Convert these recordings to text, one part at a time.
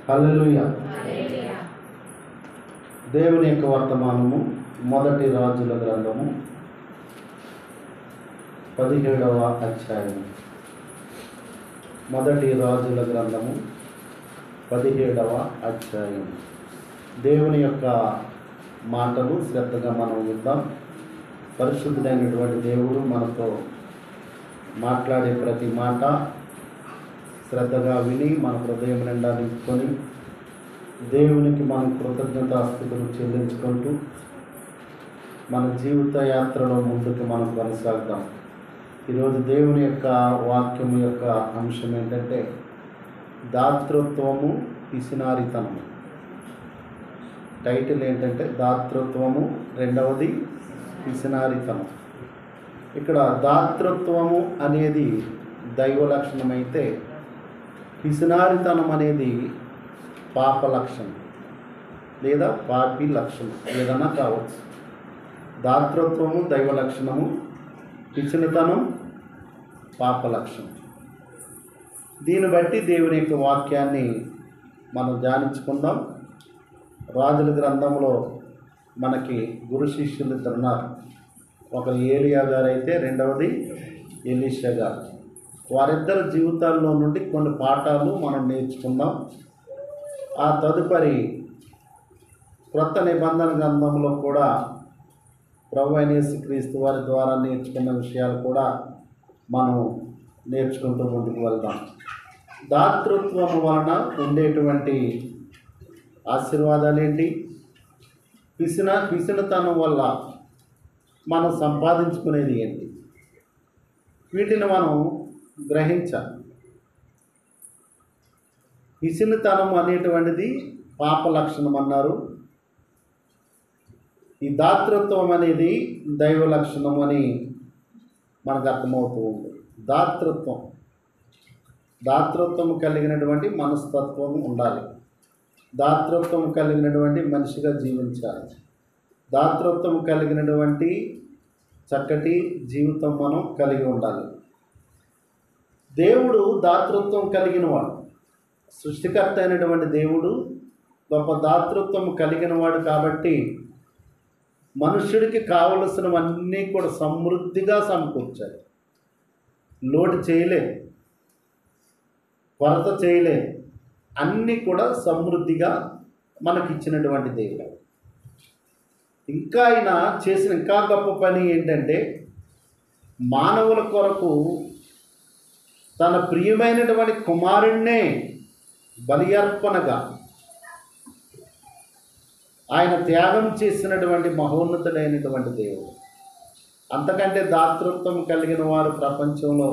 హల్లెలూయా. దేవుని యొక్క వర్తమానము మొదటి రాజుల గ్రంథము 17వ అధ్యాయం. మొదటి రాజుల గ్రంథము 17వ అధ్యాయం. దేవుని యొక్క మాటలు శ్రద్ధగా మనం విందాం. పరిశుద్ధుడైనటువంటి దేవుడు మనతో మాట్లాడే ప్రతి మాట శ్రద్ధగా విని మన హృదయం నిండా నింపుకొని దేవునికి మనం కృతజ్ఞతాస్తుతులు చెల్లించుకుంటూ మన జీవిత యాత్రలో ముందుకు మనం కొనసాగుతాం. ఈరోజు దేవుని యొక్క వాక్యం యొక్క అంశం ఏంటంటే దాతృత్వము పిసినారితనం. టైటిల్ ఏంటంటే దాతృత్వము, రెండవది పిసినారితనం. ఇక్కడ దాతృత్వము అనేది దైవ లక్షణం అయితే పిసినారితనం అనేది పాప లక్షణం లేదా పాపి లక్షణం, ఏదైనా కావచ్చు. దాతృత్వము దైవ లక్షణము, పిసినితనం పాప లక్షణం. దీన్ని బట్టి దేవుని యొక్క వాక్యాన్ని మనం ధ్యానించుకుందాం. రాజుల గ్రంథంలో మనకి గురు శిష్యులు ఇద్దరు ఉన్నారు. ఒకరు ఏలియా గారు అయితే రెండవది ఎలీషా గారు. వారిద్దరి జీవితాల్లో నుండి కొన్ని పాఠాలు మనం నేర్చుకుందాం. ఆ తదుపరి క్రొత్త నిబంధన గ్రంథంలో కూడా ప్రభువైన యేసుక్రీస్తు వారి ద్వారా నేర్చుకున్న విషయాలు కూడా మనం నేర్చుకుంటూ ముందుకు వెళ్దాం. దాతృత్వం వలన ఉండేటువంటి ఆశీర్వాదాలు ఏంటి? పిసినతనం వల్ల మనం సంపాదించుకునేది ఏంటి? వీటిని మనం గ్రహించాలి. పిసినితనం అనేటువంటిది పాప లక్షణం అన్నారు. ఈ దాతృత్వం అనేది దైవ లక్షణం అని మనకు అర్థమవుతూ ఉంది. దాతృత్వం కలిగినటువంటి మనస్తత్వం ఉండాలి. దాతృత్వం కలిగినటువంటి మనిషిగా జీవించాలి. దాతృత్వం కలిగినటువంటి చక్కటి జీవితం మనం కలిగి ఉండాలి. దేవుడు దాతృత్వం కలిగినవాడు. సృష్టికర్త అయినటువంటి దేవుడు గొప్ప దాతృత్వం కలిగినవాడు కాబట్టి మనుష్యుడికి కావలసినవన్నీ కూడా సమృద్ధిగా సమకూర్చాడు. లోటు చేయలే, కొరత చేయలే, అన్నీ కూడా సమృద్ధిగా మనకిచ్చినటువంటి దేవుడు. ఇంకా ఆయన చేసిన ఇంకా గొప్ప పని ఏంటంటే మానవుల కొరకు తన ప్రియమైనటువంటి కుమారుణ్ణే బలి అర్పణగా ఆయన త్యాగం చేసినటువంటి మహోన్నతుడైనటువంటి దేవుడు. అంతకంటే దాతృత్వం కలిగిన వారు ప్రపంచంలో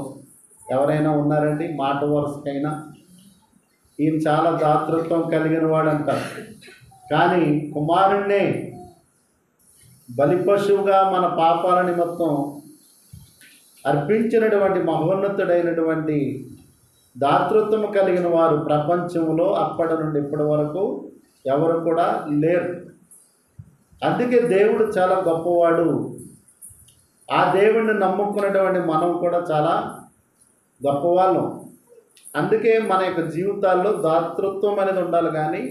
ఎవరైనా ఉన్నారండి? మాట వరుసకైనా ఈయన చాలా దాతృత్వం కలిగిన వాడు అంటారు. కానీ కుమారుణ్ణే బలి పశువుగా మన పాపాల నిమిత్తం అర్పించినటువంటి మహోన్నతుడైనటువంటి దాతృత్వం కలిగిన వారు ప్రపంచంలో అప్పటి నుండి ఇప్పటి వరకు ఎవరు కూడా లేరు. అందుకే దేవుడు చాలా గొప్పవాడు. ఆ దేవుడిని నమ్ముకున్నటువంటి మనం కూడా చాలా గొప్పవాళ్ళం. అందుకే మన యొక్క జీవితాల్లో దాతృత్వం అనేది ఉండాలి, కానీ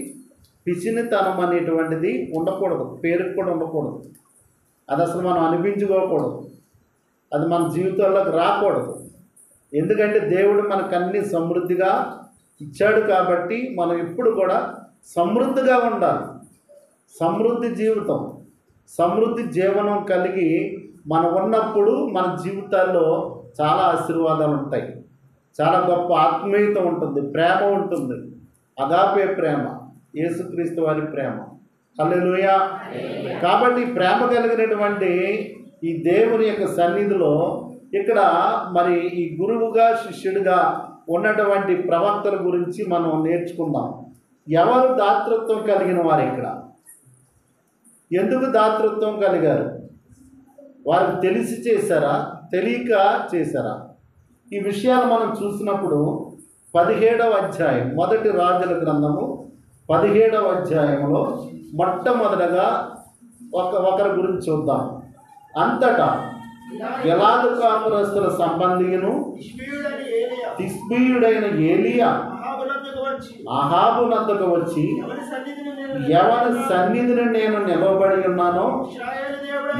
పిసినితనం అనేటువంటిది ఉండకూడదు. పేరుకు కూడా ఉండకూడదు. అది అసలు మనం అనిపించుకోకూడదు. అది మన జీవితాల్లోకి రాకూడదు. ఎందుకంటే దేవుడు మనకు అన్ని సమృద్ధిగా ఇచ్చాడు కాబట్టి మనం ఎప్పుడు కూడా సమృద్ధిగా ఉండాలి. సమృద్ధి జీవితం, సమృద్ధి జీవనం కలిగి మనం ఉన్నప్పుడు మన జీవితాల్లో చాలా ఆశీర్వాదాలు ఉంటాయి. చాలా గొప్ప ఆత్మీయత ఉంటుంది, ప్రేమ ఉంటుంది. అగాపే ప్రేమ, యేసుక్రీస్తు వారి ప్రేమ. హల్లెలూయా. కాబట్టి ప్రేమ కలిగినటువంటి ఈ దేవుని యొక్క సన్నిధిలో ఇక్కడ మరి ఈ గురువుగా శిష్యుడిగా ఉన్నటువంటి ప్రవక్తల గురించి మనం నేర్చుకుందాం. ఎవరు దాతృత్వం కలిగిన వారు? ఇక్కడ ఎందుకు దాతృత్వం కలిగారు? వారికి తెలిసి చేశారా, తెలియక చేశారా? ఈ విషయాలు మనం చూసినప్పుడు 17వ అధ్యాయం, మొదటి రాజుల గ్రంథము 17వ అధ్యాయంలో మొట్టమొదటగా ఒకరి గురించి చూద్దాం. అంతటా గిలాదు కాపురస్తుల సంబంధియును తిష్బీయుడైన ఏలియా అహాబు నద్దకు వచ్చి ఎవరి సన్నిధిని నేను నిలవబడి ఉన్నానో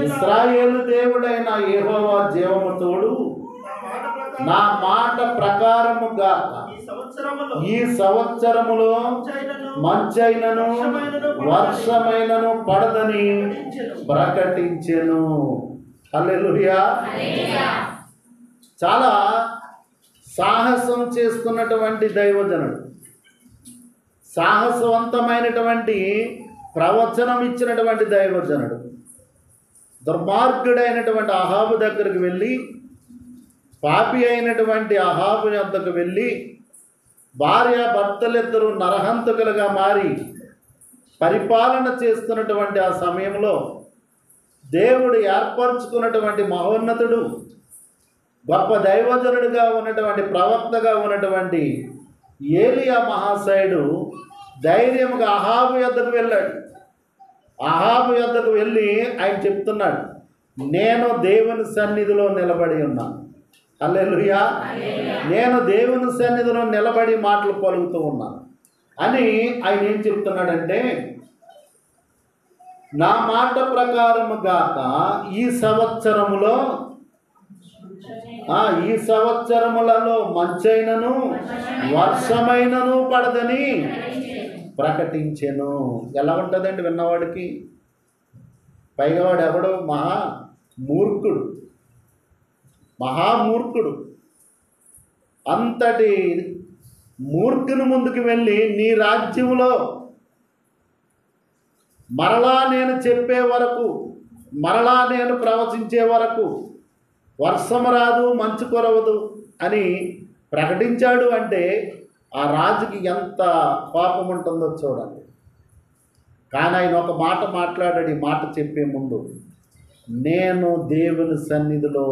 ఇశ్రాయేలు దేవుడైన యెహోవా జీవము తోడు నా మాట ప్రకారముగా ఈ సంవత్సరములో మంచైనను వర్షమైనను పడదని ప్రకటించెను. హల్లెలూయా. చాలా సాహసం చేస్తున్నటువంటి దైవజనుడు, సాహసవంతమైనటువంటి ప్రవచనం ఇచ్చినటువంటి దైవజనుడు దుర్మార్గుడైనటువంటి అహాబు దగ్గరికి వెళ్ళి, పాపి అయినటువంటి అహాబు వద్దకు వెళ్ళి, భార్య భర్తలిద్దరూ నరహంతకులుగా మారి పరిపాలన చేస్తున్నటువంటి ఆ సమయంలో దేవుడు ఏర్పరచుకున్నటువంటి మహోన్నతుడు, గొప్ప దైవజనుడిగా ఉన్నటువంటి ప్రవక్తగా ఉన్నటువంటి ఏలియా మహాశయుడు ధైర్యంగా అహాబు యొద్దకు వెళ్ళాడు. అహాబు యొద్దకు వెళ్ళి ఆయన చెప్తున్నాడు, నేను దేవుని సన్నిధిలో నిలబడి ఉన్నాను. హల్లెలూయా. నేను దేవుని సన్నిధిలో నిలబడి మాటలు పలుకుతూ ఉన్నాను అని ఆయన ఏం చెప్తున్నాడంటే, నా మాట ప్రకారము గాక ఈ సంవత్సరములలో మంచైనను వర్షమైనను పడదని ప్రకటించెను. ఎలా ఉంటుందండి విన్నవాడికి? పైగా వాడు ఎవడో మహామూర్ఖుడు. అంతటి మూర్ఖుని ముందుకు వెళ్ళి, నీ రాజ్యంలో మరలా నేను చెప్పే వరకు, మరలా నేను ప్రవచించే వరకు వర్షం రాదు, మంచు కురవదు అని ప్రకటించాడు అంటే ఆ రాజుకి ఎంత పాపం ఉంటుందో చూడండి. కానీ ఆయన ఒక మాట మాట్లాడాడు. ఈ మాట చెప్పే ముందు, నేను దేవుని సన్నిధిలో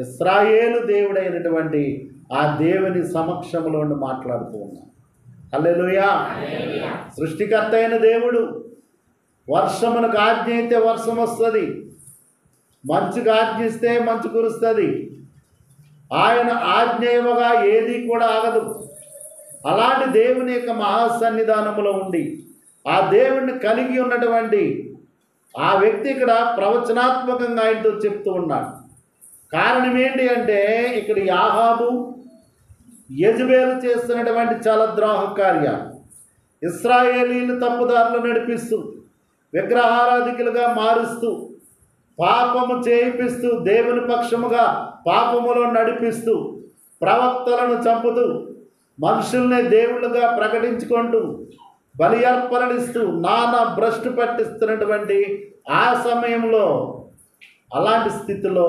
ఇశ్రాయేలు దేవుడైనటువంటి ఆ దేవుని సమక్షంలో మాట్లాడుతూ ఉన్నాను. హల్లెలూయా. సృష్టికర్త అయిన దేవుడు వర్షమునకు ఆజ్ఞ అయితే వర్షం వస్తుంది, మంచుకు ఆజ్ఞిస్తే మంచు కురుస్తుంది. ఆయన ఆజ్ఞ ఇవ్వగా ఏది కూడా ఆగదు. అలాంటి దేవుని యొక్క మహాసన్నిధానములో ఉండి ఆ దేవుణ్ణి కలిగి ఉన్నటువంటి ఆ వ్యక్తి ఇక్కడ ప్రవచనాత్మకంగా ఆయనతో చెప్తూ ఉన్నాడు. కారణం ఏంటి అంటే, ఇక్కడ యాహాబు యెజబెలు చేస్తున్నటువంటి చాలా ద్రోహ కార్యాలు, ఇశ్రాయేలీలు తప్పుదారులు నడిపిస్తూ, విగ్రహారాధికులుగా మారుస్తూ, పాపము చేయిపిస్తూ, దేవుని పక్షముగా పాపములో నడిపిస్తూ, ప్రవక్తలను చంపుతూ, మనుషుల్ని దేవుళ్ళుగా ప్రకటించుకుంటూ, బలి అర్పణలిస్తూ, నానా భ్రష్టు పట్టిస్తున్నటువంటి ఆ సమయంలో, అలాంటి స్థితిలో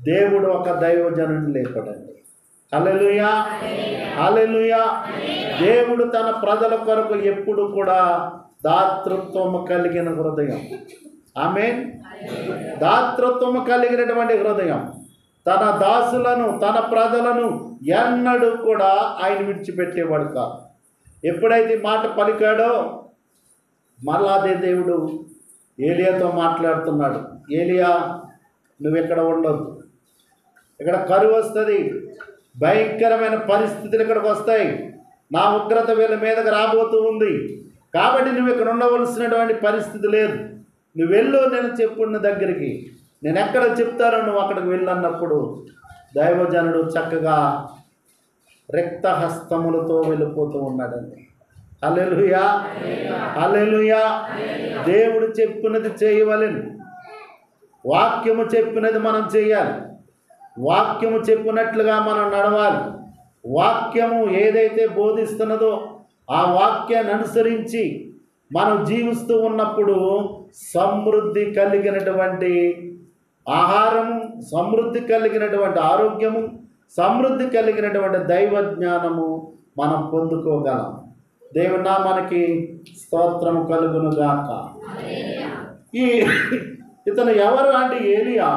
దేవుడు ఒక దైవజనుని లేపడండి. హల్లెలూయా. హల్లెలూయా. దేవుడు తన ప్రజల కొరకు ఎప్పుడు కూడా దాతృత్వము కలిగిన హృదయం, ఆమేన్, దాతృత్వము కలిగినటువంటి హృదయం, తన దాసులను, తన ప్రజలను ఎన్నడూ కూడా ఆయన విడిచిపెట్టేవాడు కాదు. ఎప్పుడైతే మాట పలికాడో మళ్ళా అదే దేవుడు ఏలియాతో మాట్లాడుతున్నాడు. ఏలియా, నువ్వు ఇక్కడ ఉండొద్దు, ఇక్కడ కరువు వస్తుంది, భయంకరమైన పరిస్థితులు ఇక్కడికి వస్తాయి, నా ఉగ్రత వీళ్ళ మీదకి రాబోతూ ఉంది, కాబట్టి నువ్వు ఇక్కడ ఉండవలసినటువంటి పరిస్థితి లేదు, నువ్వు వెళ్ళు నేను చెప్పున్న దగ్గరికి, నేను ఎక్కడ చెప్తానో నువ్వు అక్కడికి వెళ్ళన్నప్పుడు దైవజనుడు చక్కగా రిక్త హస్తములతో వెళ్ళిపోతూ ఉన్నాడండి. హల్లెలూయా. హల్లెలూయా. దేవుడు చెప్పినది చేయవలెను, వాక్యము చెప్పినది మనం చేయాలి, వాక్యము చెప్పినట్లుగా మనం నడవాలి. వాక్యము ఏదైతే బోధిస్తున్నదో ఆ వాక్యాన్ని అనుసరించి మనం జీవిస్తూ ఉన్నప్పుడు సమృద్ధి కలిగినటువంటి ఆహారము, సమృద్ధి కలిగినటువంటి ఆరోగ్యము, సమృద్ధి కలిగినటువంటి దైవ జ్ఞానము మనం పొందుకోగలం. దేవుని నామానికి స్తోత్రము కలుగును గాక. ఇతను ఎవరు అంటే ఏలియా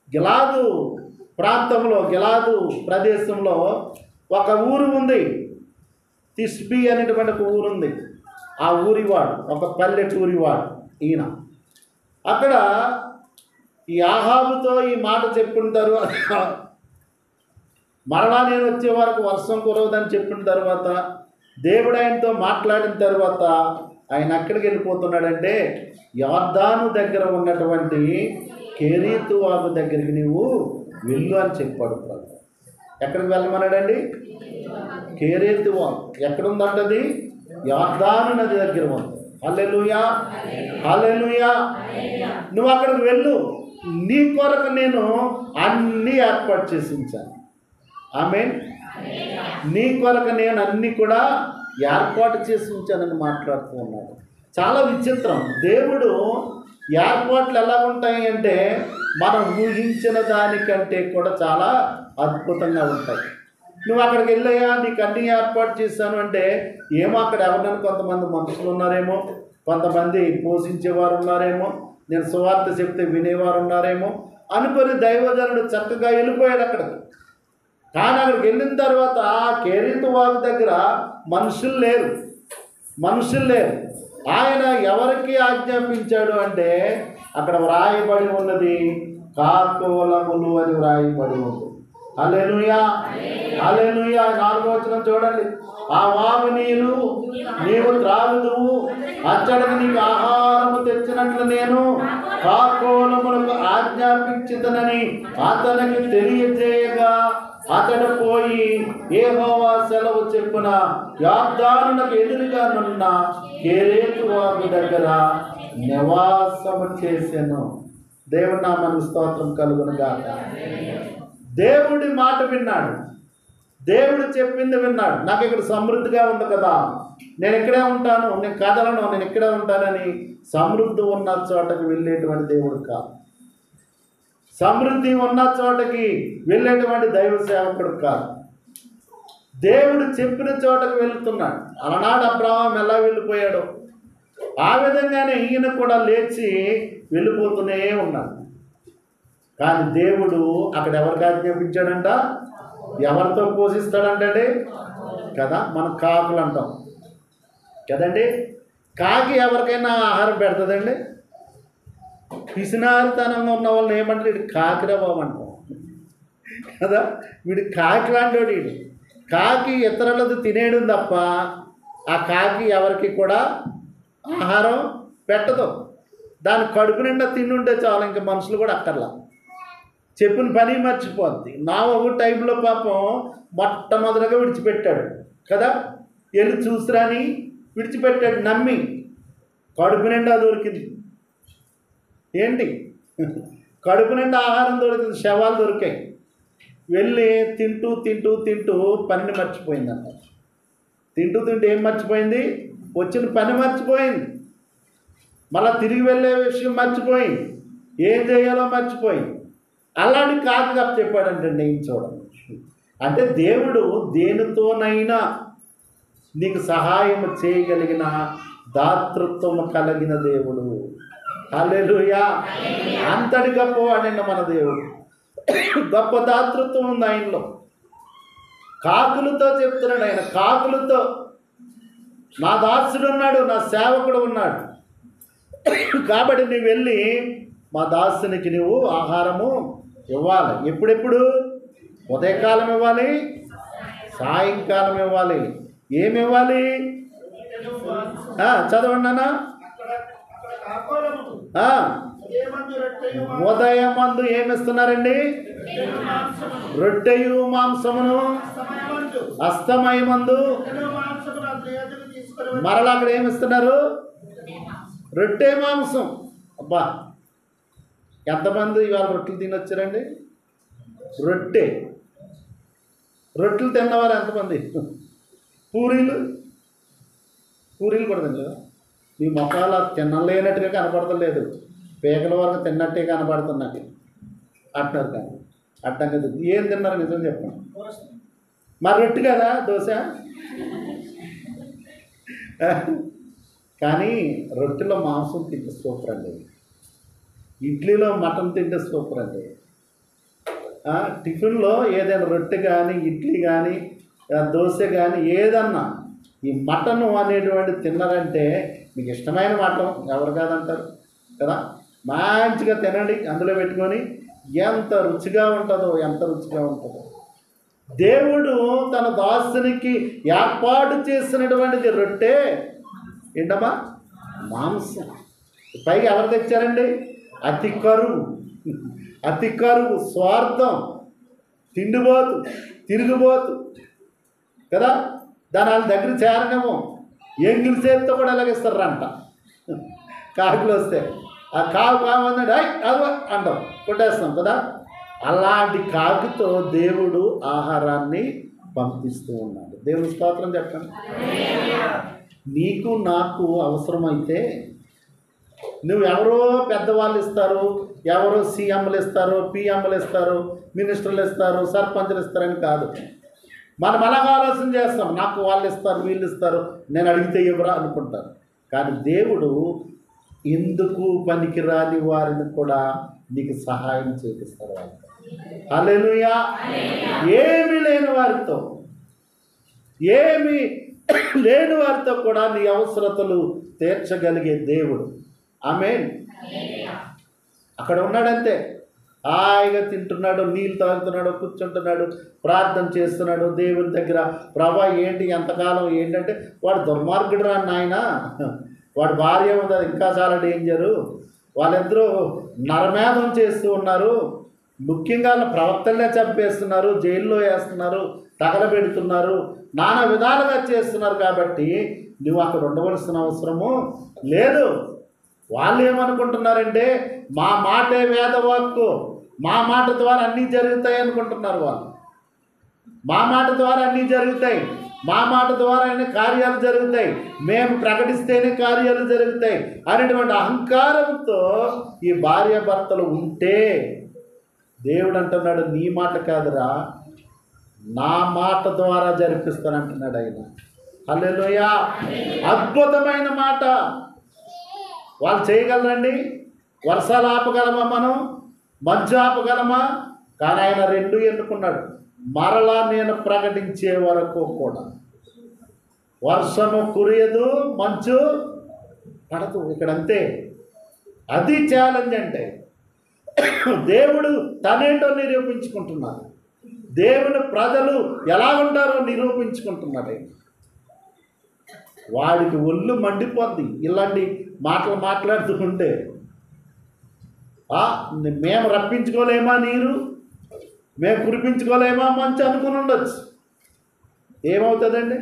గిలాదు ప్రాంతంలో, గిలాదు ప్రదేశంలో ఒక ఊరు ఉంది, తిష్బీ అనేటువంటి ఒక ఊరు ఉంది. ఆ ఊరివాడు, ఒక పల్లెటూరివాడు ఈయన. అక్కడ ఈ ఆహాబుతో ఈ మాట చెప్పిన తర్వాత, మరలా నేను వచ్చే వరకు వర్షం కురవదని చెప్పిన తర్వాత దేవుడు ఆయనతో మాట్లాడిన తర్వాత ఆయన ఎక్కడికి వెళ్ళిపోతున్నాడంటే యొర్దాను దగ్గర ఉన్నటువంటి కెరీతు వాగు దగ్గరికి నీవు వెళ్ళు అని చెప్పాడు ప్రభు. ఎక్కడికి వెళ్ళమన్నాడండి? కెరీతు వాగు ఎక్కడుందంటది? యొర్దాను నది దగ్గర ఉంది. హల్లెలూయా, హల్లెలూయా. నువ్వు అక్కడికి వెళ్ళు, నీ కొరకు నేను అన్నీ ఏర్పాటు చేసి ఉంచాను. ఆమేన్. నీ కొరకు నేను అన్నీ కూడా ఏర్పాటు చేసి ఉంచానని మాట్లాడుతూ ఉన్నాడు. చాలా విచిత్రం. దేవుడు ఏర్పాట్లు ఎలా ఉంటాయి అంటే మనం ఊహించిన దానికంటే కూడా చాలా అద్భుతంగా ఉంటాయి. నువ్వు అక్కడికి వెళ్ళాయా, నీకు అన్నీ ఏర్పాటు చేశాను అంటే ఏమో అక్కడ ఎవరైనా కొంతమంది మనుషులు ఉన్నారేమో, కొంతమంది పోషించేవారు ఉన్నారేమో, నేను సువార్త చెప్తే వినేవారు ఉన్నారేమో అనుకొని దైవజనుడు చక్కగా వెళ్ళిపోయాడు అక్కడికి. కానీ అక్కడికి వెళ్ళిన తర్వాత కెరీతు వాగు దగ్గర మనుషులు లేరు. ఆయన ఎవరికి ఆజ్ఞాపించాడు అంటే అక్కడ వ్రాయబడి ఉన్నది కాకోలములు అని వ్రాయబడి ఉంది. హల్లెలూయా, హల్లెలూయా. 4వ వచనం చూడండి. ఆ వాగు నీరు నీవు త్రాగుదువు, అచ్చడికి నీకు ఆహారము తెచ్చినట్లు నేను కాకోలములకు ఆజ్ఞాపించుదనని అతనికి తెలియజేయగా అతడు పోయి యెహోవా సెలవు చెప్పున యొర్దానునకు ఎదురుగా నున్న కెరీతు వాగు దగ్గర నివాసము చేసెను. దేవుని నామమునకు స్తోత్రం కలుగును గాక. దేవుడి మాట విన్నాడు, దేవుడు చెప్పింది విన్నాడు. నాకు ఇక్కడ సమృద్ధిగా ఉంది కదా, నేను ఇక్కడే ఉంటాను, నేను కదలను, నేను ఇక్కడే ఉంటానని సమృద్ధి ఉన్న చోటకి వెళ్ళేటువంటి దేవుడు కాదు. సమృద్ధి ఉన్న చోటకి వెళ్ళేటువంటి దైవ సేవకుడు కాదు. దేవుడు చెప్పిన చోటకి వెళుతున్నాడు. అలనాడు అబ్రహాం ఎలా వెళ్ళిపోయాడో ఆ విధంగానే ఈయన కూడా లేచి వెళ్ళిపోతూనే ఉన్నాడు. కానీ దేవుడు అక్కడ ఎవరికి ఆజ్ఞాపించాడంట? ఎవరితో పోషిస్తాడంటే కదా, మనం కాకులు అంటాం కదండి. కాకి ఎవరికైనా ఆహారం పెడుతుందండి? పిసినారితనంగా ఉన్న వాళ్ళని ఏమంటారు? వీడు కాకిరా బాబు అంటాం కదా. వీడు కాకి లాంటి వీడు. కాకి ఇతరులది తినేయడం తప్ప ఆ కాకి ఎవరికి కూడా ఆహారం పెట్టదు. దాని కడుపు నిండా తిండుంటే చాలు, ఇంకా మనుషులు కూడా అక్కర్లా. చెప్పిన పని మర్చిపోద్ది. నా ఒక టైంలో పాపం మొట్టమొదటిగా విడిచిపెట్టాడు కదా, వెళ్ళి చూసిరాని విడిచిపెట్టాడు. నమ్మి కడుపు నిండా దొరికింది. ఏంటి, కడుపు నిండా ఆహారం దొరికింది, శవాలు దొరికాయి. వెళ్ళి తింటూ తింటూ తింటూ పనిని మర్చిపోయిందంట. తింటూ తింటూ ఏం మర్చిపోయింది? వచ్చిన పని మర్చిపోయింది. మళ్ళీ తిరిగి వెళ్ళే విషయం మర్చిపోయింది. ఏం చేయాలో మర్చిపోయింది. అలాంటి కాకి కప్ప చెప్పాడంటే నేను చూడండి. అంటే దేవుడు దేనితోనైనా నీకు సహాయం చేయగలిగిన దాతృత్వం కలిగిన దేవుడు. హల్లెలూయా. అంతటి గొప్పవాడండి మన దేవుడు. గొప్ప దాతృత్వం ఉంది ఆయనలో. కాకులతో చెప్తున్నాడు ఆయన, కాకులతో నా దాసుడు ఉన్నాడు, నా సేవకుడు ఉన్నాడు, కాబట్టి నువ్వు వెళ్ళి మా దాసునికి నువ్వు ఆహారము ఇవ్వాలి. ఎప్పుడెప్పుడు? ఉదయకాలం ఇవ్వాలి, సాయంకాలం ఇవ్వాలి. ఏమి ఇవ్వాలి? చదవండి అన్న. ఉదయమందు ఏమిస్తున్నారండి? రొట్టెయు మాంసమును, అస్తమయమందు మరలా అక్కడ ఏమిస్తున్నారు? రొట్టె మాంసం. అబ్బా, ఎంతమంది ఇవాళ రొట్టెలు తినొచ్చారండి? రొట్టెలు తిన్నవారు ఎంతమంది? పూరీలు కూడా తినలేదు. మీ మొక్కలు తినలేనట్టుగా కనపడతలేదు, పేకల వరకు తిన్నట్టే కనపడుతున్నట్టు అంటున్నారు. కానీ అట్టం కదా. ఏం తిన్నారు నిజం చెప్పండి. మరి రొట్టె కదా, దోశ. కానీ రొట్టెలో మాంసం తింటే సూపర్ అండి. ఇడ్లీలో మటన్ తింటే సూపర్ అండి. టిఫిన్లో ఏదైనా రొట్టె కానీ, ఇడ్లీ కానీ, దోశ కానీ ఏదన్నా ఈ మటను అనేటువంటి తిన్నారంటే మీకు ఇష్టమైన మటన్ ఎవరు కాదంటారు కదా. మంచిగా తినండి, అందులో పెట్టుకొని ఎంత రుచిగా ఉంటుందో. దేవుడు తన దాసునికి ఏర్పాటు చేసినటువంటిది రొట్టె ఏంటమ్మా? మాంసం. పైగా ఎవరు తెచ్చారండి? అతి కరువు, స్వార్థం, తిండిపోతు, తిరుగుబోతు కదా. దాని వాళ్ళ దగ్గర చేరనేమో ఎంగిలి చేతితో కూడా ఎలాగిస్తారంట. కాకులు వస్తే ఆ కాకు కామన్నాడు అది అంటాం, కొట్టేస్తాం కదా. అలాంటి కాకుతో దేవుడు ఆహారాన్ని పంపిస్తూ ఉన్నాడు. దేవుని స్తోత్రం చెప్పండి. నీకు నాకు అవసరమైతే నువ్వు ఎవరో పెద్దవాళ్ళు ఇస్తారు, ఎవరో సీఎంలు ఇస్తారు, పిఎంలు ఇస్తారు, మినిస్టర్లు ఇస్తారు, సర్పంచ్లు ఇస్తారని కాదు. మనం అలాగ ఆలోచన చేస్తాం, నాకు వాళ్ళు ఇస్తారు, వీళ్ళు ఇస్తారు, నేను అడిగితే ఇవ్వరా అనుకుంటారు. కానీ దేవుడు ఎందుకు పనికిరాని వారిని కూడా నీకు సహాయం చేపిస్తారు. హల్లెలూయా. ఏమీ లేని వారితో కూడా నీ అవసరతలు తీర్చగలిగే దేవుడు. ఆమేన్. అక్కడ ఉన్నాడంతే, హాయిగా తింటున్నాడు, నీళ్ళు తాగుతున్నాడు, కూర్చుంటున్నాడు, ప్రార్థన చేస్తున్నాడు దేవుని దగ్గర. ప్రభా ఏంటి ఎంతకాలం ఏంటంటే, వాడు దుర్మార్గుడు రా నాయన, వాడి భార్య ఉంది, అది ఇంకా చాలా డేంజరు, వాళ్ళిద్దరూ నరమేధం చేస్తూ ఉన్నారు, ముఖ్యంగా ప్రవక్తలనే చంపేస్తున్నారు, జైల్లో వేస్తున్నారు, తగలబెడుతున్నారు, నానా విధాలుగా చేస్తున్నారు. కాబట్టి నువ్వు అక్కడ ఉండవలసిన అవసరము లేదు. వాళ్ళు ఏమనుకుంటున్నారంటే, మా మాటే వేదవాక్కు, మా మాట ద్వారా అన్నీ జరుగుతాయి అనుకుంటున్నారు వాళ్ళు. మా మాట ద్వారా అన్నీ జరుగుతాయి, మా మాట ద్వారా అన్ని కార్యాలు జరుగుతాయి, మేము ప్రకటిస్తేనే కార్యాలు జరుగుతాయి అనేటువంటి అహంకారంతో ఈ భార్యాభర్తలు ఉంటే దేవుడు అంటున్నాడు, నీ మాట కాదురా, నా మాట ద్వారా జరిపిస్తానంటున్నాడు ఆయన. హల్లెలూయా. అద్భుతమైన మాట. వాళ్ళు చేయగలరండి? వర్షాలు ఆపగలమా మనం? మంచు ఆపగలమా? కానీ ఆయన రెండు ఎన్నుకున్నాడు. మరలా నేను ప్రకటించే వరకు కూడా వర్షము కురియదు, మంచు పడదు. ఇక్కడంతే. అది ఛాలెంజ్. అంటే దేవుడు తనేంటో నిరూపించుకుంటున్నారు, దేవుని ప్రజలు ఎలా ఉంటారో నిరూపించుకుంటున్నారు. వాడికి ఒళ్ళు మండిపోద్ది ఇలాంటి మాటలు మాట్లాడుతూ ఉంటే. మేము రప్పించుకోలేమా నీరు, మేము కురిపించుకోలేమా మంచి అనుకుని ఉండొచ్చు. ఏమవుతుందండి?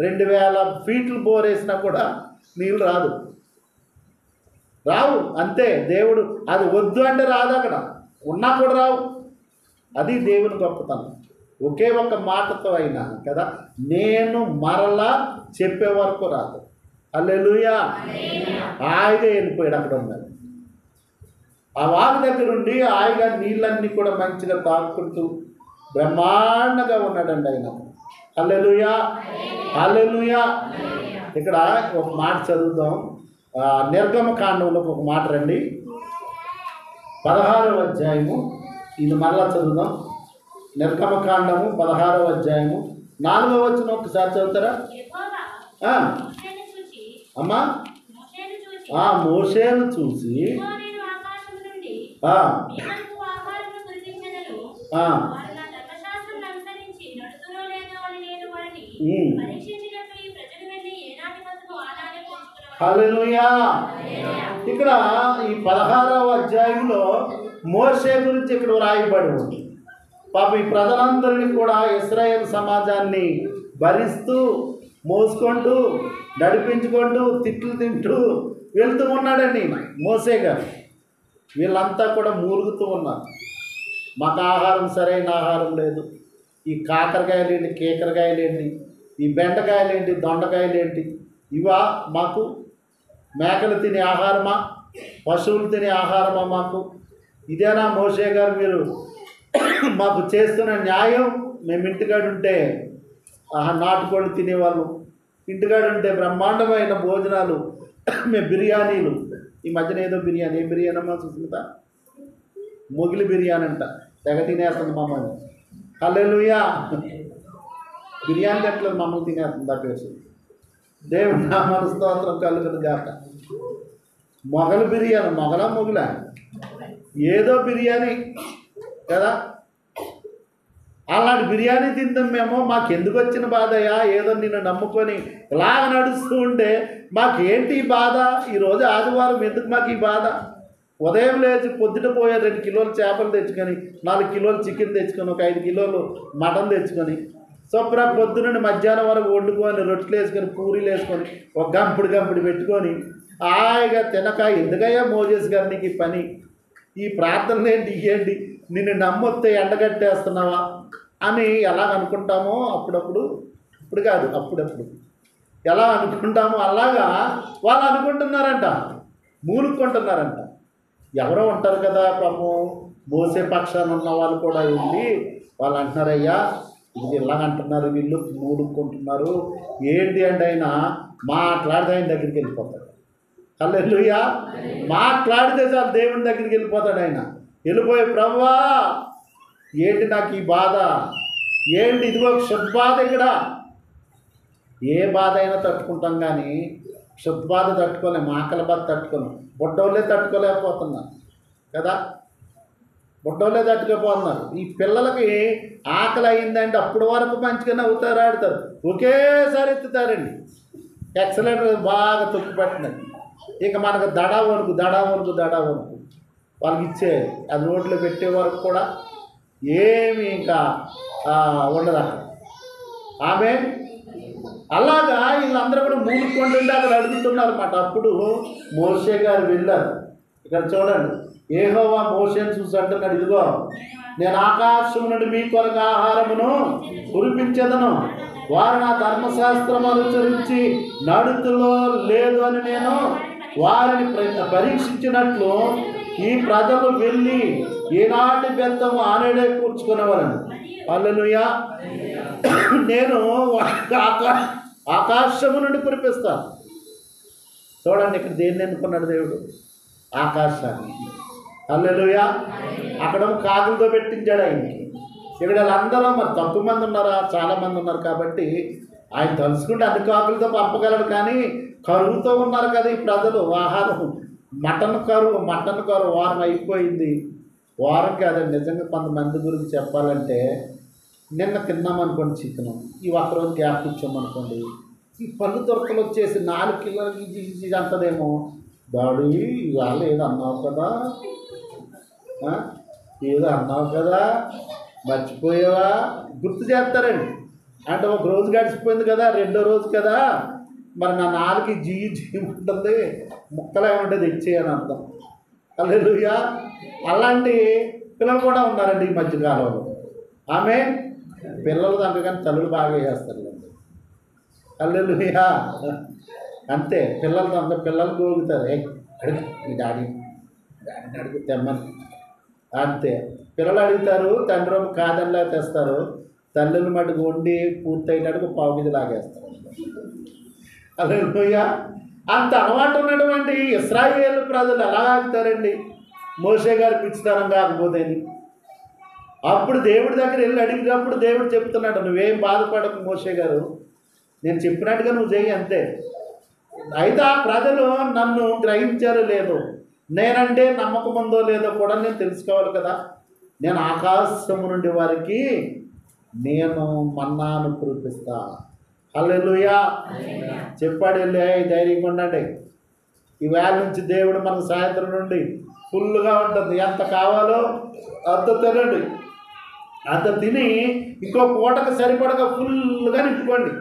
2000 ఫీట్లు బోరేసినా కూడా నీళ్ళు రావు. అంతే. దేవుడు అది వద్దు అంటే రాదు, అక్కడ ఉన్నా కూడా రావు. అది దేవుని గొప్పతనం. ఒకే ఒక మాటతో అయినా కదా, నేను మరలా చెప్పే వరకు రాదు. హల్లెలూయా. హాయిగా వెళ్ళిపోయాడు. అక్కడ ఉన్నది ఆ వాగు దగ్గర ఉండి హాయిగా నీళ్ళన్నీ కూడా మంచిగా తాగుకుంటూ బ్రహ్మాండంగా ఉన్నాడండి ఆయన. హల్లెలూయా. హల్లెలూయా. ఇక్కడ ఒక మాట చదువుదాం. నిర్గమకాండంలో ఒక మాట రండి, 16వ అధ్యాయము. ఇది మరలా చదువుదాం. నిర్గమకాండము 16వ అధ్యాయము 4వ వచనం ఒకసారి చదువుతారా? అమ్మా, మోషేను చూసి హల్లెలూయా. ఇక్కడ ఈ 16వ అధ్యాయంలో మోషే గురించి ఇక్కడ రాయబడి ఉంది. పాపం ఈ ప్రజలందరినీ కూడా ఇశ్రాయేలు సమాజాన్ని భరిస్తూ, మోసుకుంటూ, నడిపించుకుంటూ, తిట్లు తింటూ వెళ్తూ ఉన్నాడండి మోషే గారు. వీళ్ళంతా కూడా మూలుగుతూ ఉన్నారు. మాకు ఆహారం సరైన ఆహారం లేదు, ఈ కాకరకాయలేంటి, కేకరకాయలేంటి, ఈ బెండకాయలేంటి, దొండకాయలేంటి, ఇవా మాకు? మేకలు తినే ఆహారమా, పశువులు తినే ఆహారమా మాకు? ఇదేనా మోషే గారు మీరు మాకు చేస్తున్న న్యాయం? మేము ఇంటికాడ ఉంటే నాటుకోళ్ళు తినేవాళ్ళు, ఇంటికాడ ఉంటే బ్రహ్మాండమైన భోజనాలు, మేము బిర్యానీలు. ఈ మధ్యన ఏదో బిర్యానీ, ఏ బిర్యానీ అమ్మా చూసుకుంటా? మొగిలి బిర్యానీ అంట, తెగ తినేస్తుంది మమ్మల్ని. హల్లెలూయా. బిర్యానీ ఎట్లేదు, మమ్మల్ని తినేస్తుంది. పేరు దేవుడు నామమున స్తోత్రం కలుగును గాక. మొగలు బిర్యానీ, మొగలా ఏదో బిర్యానీ కదా. అలాంటి బిర్యానీ తిందాం మేము, మాకెందుకు వచ్చిన బాధయ్యా, ఏదో నిన్ను నమ్ముకొని ఇలాగ నడుస్తూ ఉంటే మాకేంటి ఈ బాధ, ఈరోజు ఆదివారం ఎందుకు మాకు ఈ బాధ? ఉదయం లేచి పొద్దుట పోయే 2 కిలోలు చేపలు తెచ్చుకొని, 4 కిలోలు చికెన్ తెచ్చుకొని, ఒక 5 కిలోలు మటన్ తెచ్చుకొని, శుభ్ర పొద్దునుండి మధ్యాహ్నం వరకు వండుకొని, రొట్టెలు వేసుకొని, పూరీలు వేసుకొని, ఒక గంపుడు పెట్టుకొని హాయిగా తినక, ఎందుకయ్యా మోజేస్ గారు నీకు ఈ పని, ఈ ప్రార్థనలు ఏంటి, నిన్ను నమ్మొస్తే ఎండగట్టేస్తున్నావా అని ఎలా అనుకుంటామో అప్పుడప్పుడు, ఇప్పుడు కాదు అప్పుడప్పుడు ఎలా అనుకుంటామో అలాగా వాళ్ళు అనుకుంటున్నారంట, మూలుక్కుంటున్నారంట. ఎవరో ఉంటారు కదా పాపం, మోసే పక్షాన ఉన్న వాళ్ళు కూడా వెళ్ళి వాళ్ళు అంటున్నారయ్యా ఇది ఇలాగంటున్నారు, వీళ్ళు మూలుక్కుంటున్నారు ఏంటి అంటే ఆయన మాట్లాడితే ఆయన దగ్గరికి వెళ్ళిపోతాడు. హల్లెలూయా. మాట్లాడితే చాలు దేవుని దగ్గరికి వెళ్ళిపోతాడు. ఆయన వెళ్ళిపోయి ప్రభువా ఏంటి నాకు ఈ బాధ, ఏంటి ఇదిగో క్షుద్బాధ, ఇక్కడ ఏ బాధ అయినా తట్టుకుంటాం కానీ క్షుద్బాధ తట్టుకోలేము, ఆకలి బాధ తట్టుకోలేము. బుడ్డోళ్ళే తట్టుకోలేకపోతున్నారు కదా, బుడ్డోళ్ళే తట్టుకోపోతున్నారు. ఈ పిల్లలకి ఆకలి అయిందంటే అప్పటి వరకు మంచిగా నవ్వుతారు, ఆడతారు, ఒకేసారి ఎత్తుతారండి, ఎక్సలెంట్ బాగా తొక్కి పెట్టినది. ఇక మనకు దడా వణుకు వాళ్ళకి ఇచ్చే అది నోట్లో పెట్టే వరకు కూడా ఏమి ఇంకా ఉండదు అక్కడ. ఆమె అలాగా వీళ్ళందరూ కూడా మూలుక్కుంటుంటే అక్కడ అడుగుతున్నారు అన్నమాట. అప్పుడు మోషే గారు వెళ్ళారు. ఇక్కడ చూడండి, యెహోవా మోషేని చూసి అంటున్నాడు, ఇదిగో నేను ఆకాశం నుండి మీ కొరకు ఆహారమును కురిపించదను, వారు నా ధర్మశాస్త్రం అనుసరించి నడుతులో లేదు అని నేను వారిని పరీక్షించినట్లు ఈ ప్రజలు వెళ్ళి ఈనాటి బెత్తము ఆనేడే కూర్చుకునేవారని. హల్లెలూయా. నేను ఆకాశము నుండి కురిపిస్తాను. చూడండి ఇక్కడ దేన్ని ఎన్నుకున్నాడు దేవుడు, ఆకాశాన్ని. హల్లెలూయా. అక్కడ కాకులతో పెట్టించాడు ఆయనకి. ఇక్కడ వాళ్ళందరూ మరి తక్కువ మంది ఉన్నారా, చాలామంది ఉన్నారు కాబట్టి ఆయన తలుచుకుంటే అన్ని కాకులతో పంపగలడు. కానీ కరువుతో ఉన్నారు కదా ఈ ప్రజలు, ఆహారం మటన్ కరువు వారం అయిపోయింది. వారం కాదండి, నిజంగా కొంతమంది గురించి చెప్పాలంటే నిన్న తిన్నామనుకోండి చికెన్, ఈ ఒక్కరోజు గ్యాప్ ఇచ్చామనుకోండి, ఈ పళ్ళు దొరకలు వచ్చేసి 4 కిలోలకి ఇది అంటదేమో, డాడీ ఇవాళ ఏదో అన్నావు కదా మర్చిపోయావా, గుర్తు చేస్తారండి. అంటే ఒక రోజు గడిచిపోయింది కదా, రెండో రోజు కదా, మరి నా 4 జీ ఉంటుంది, ముక్కలు ఏమంటే తెచ్చేయని అర్థం. హల్లెలూయా. అలాంటి పిల్లలు కూడా ఉన్నారండి ఈ మధ్యకాలంలో. ఆమె పిల్లలు దాంట్లో కానీ తల్లులు బాగా చేస్తారులేండి. హల్లెలూయా. అంతే, పిల్లలతో అంత పిల్లలు గోగుతారు, అడుగు మీ డాడీని అడుగు తెమ్మని. అంతే, పిల్లలు అడుగుతారు, తండ్రి కాదనిలా తెస్తారు, తల్లిని మటుకు వండి పూర్తయినట్టుకు పావు మీద లాగేస్తారు. హల్లెలూయా. అంత అలవాటు ఉన్నటువంటి ఇశ్రాయేలు ప్రజలు ఎలా ఆగుతారండి మోషే గారు పిచ్చితనం కాకపోతేని? అప్పుడు దేవుడి దగ్గర వెళ్ళి అడిగినప్పుడు దేవుడు చెప్తున్నాడు, నువ్వేం బాధపడకు మోషే గారు, నేను చెప్పినట్టుగా నువ్వు చెయ్యి అంతే. అయితే ఆ ప్రజలు నన్ను గ్రహించారో లేదో, నేనంటే నమ్మకం ఉందో లేదో కూడా నేను తెలుసుకోవాలి కదా. నేను ఆకాశము నుండి వారికి నేను మన్నాను కురిపిస్తా. హల్లెలూయా. చెప్పాడు వెళ్ళి, ధైర్యంగా ఉండండి, ఈవేళ నుంచి దేవుడు మనకు సాయంత్రం నుండి ఫుల్గా ఉంటుంది, ఎంత కావాలో అంత తినండి, అంత తిని ఇంకో పూటకు సరిపడగా ఫుల్గా నింపుకోండి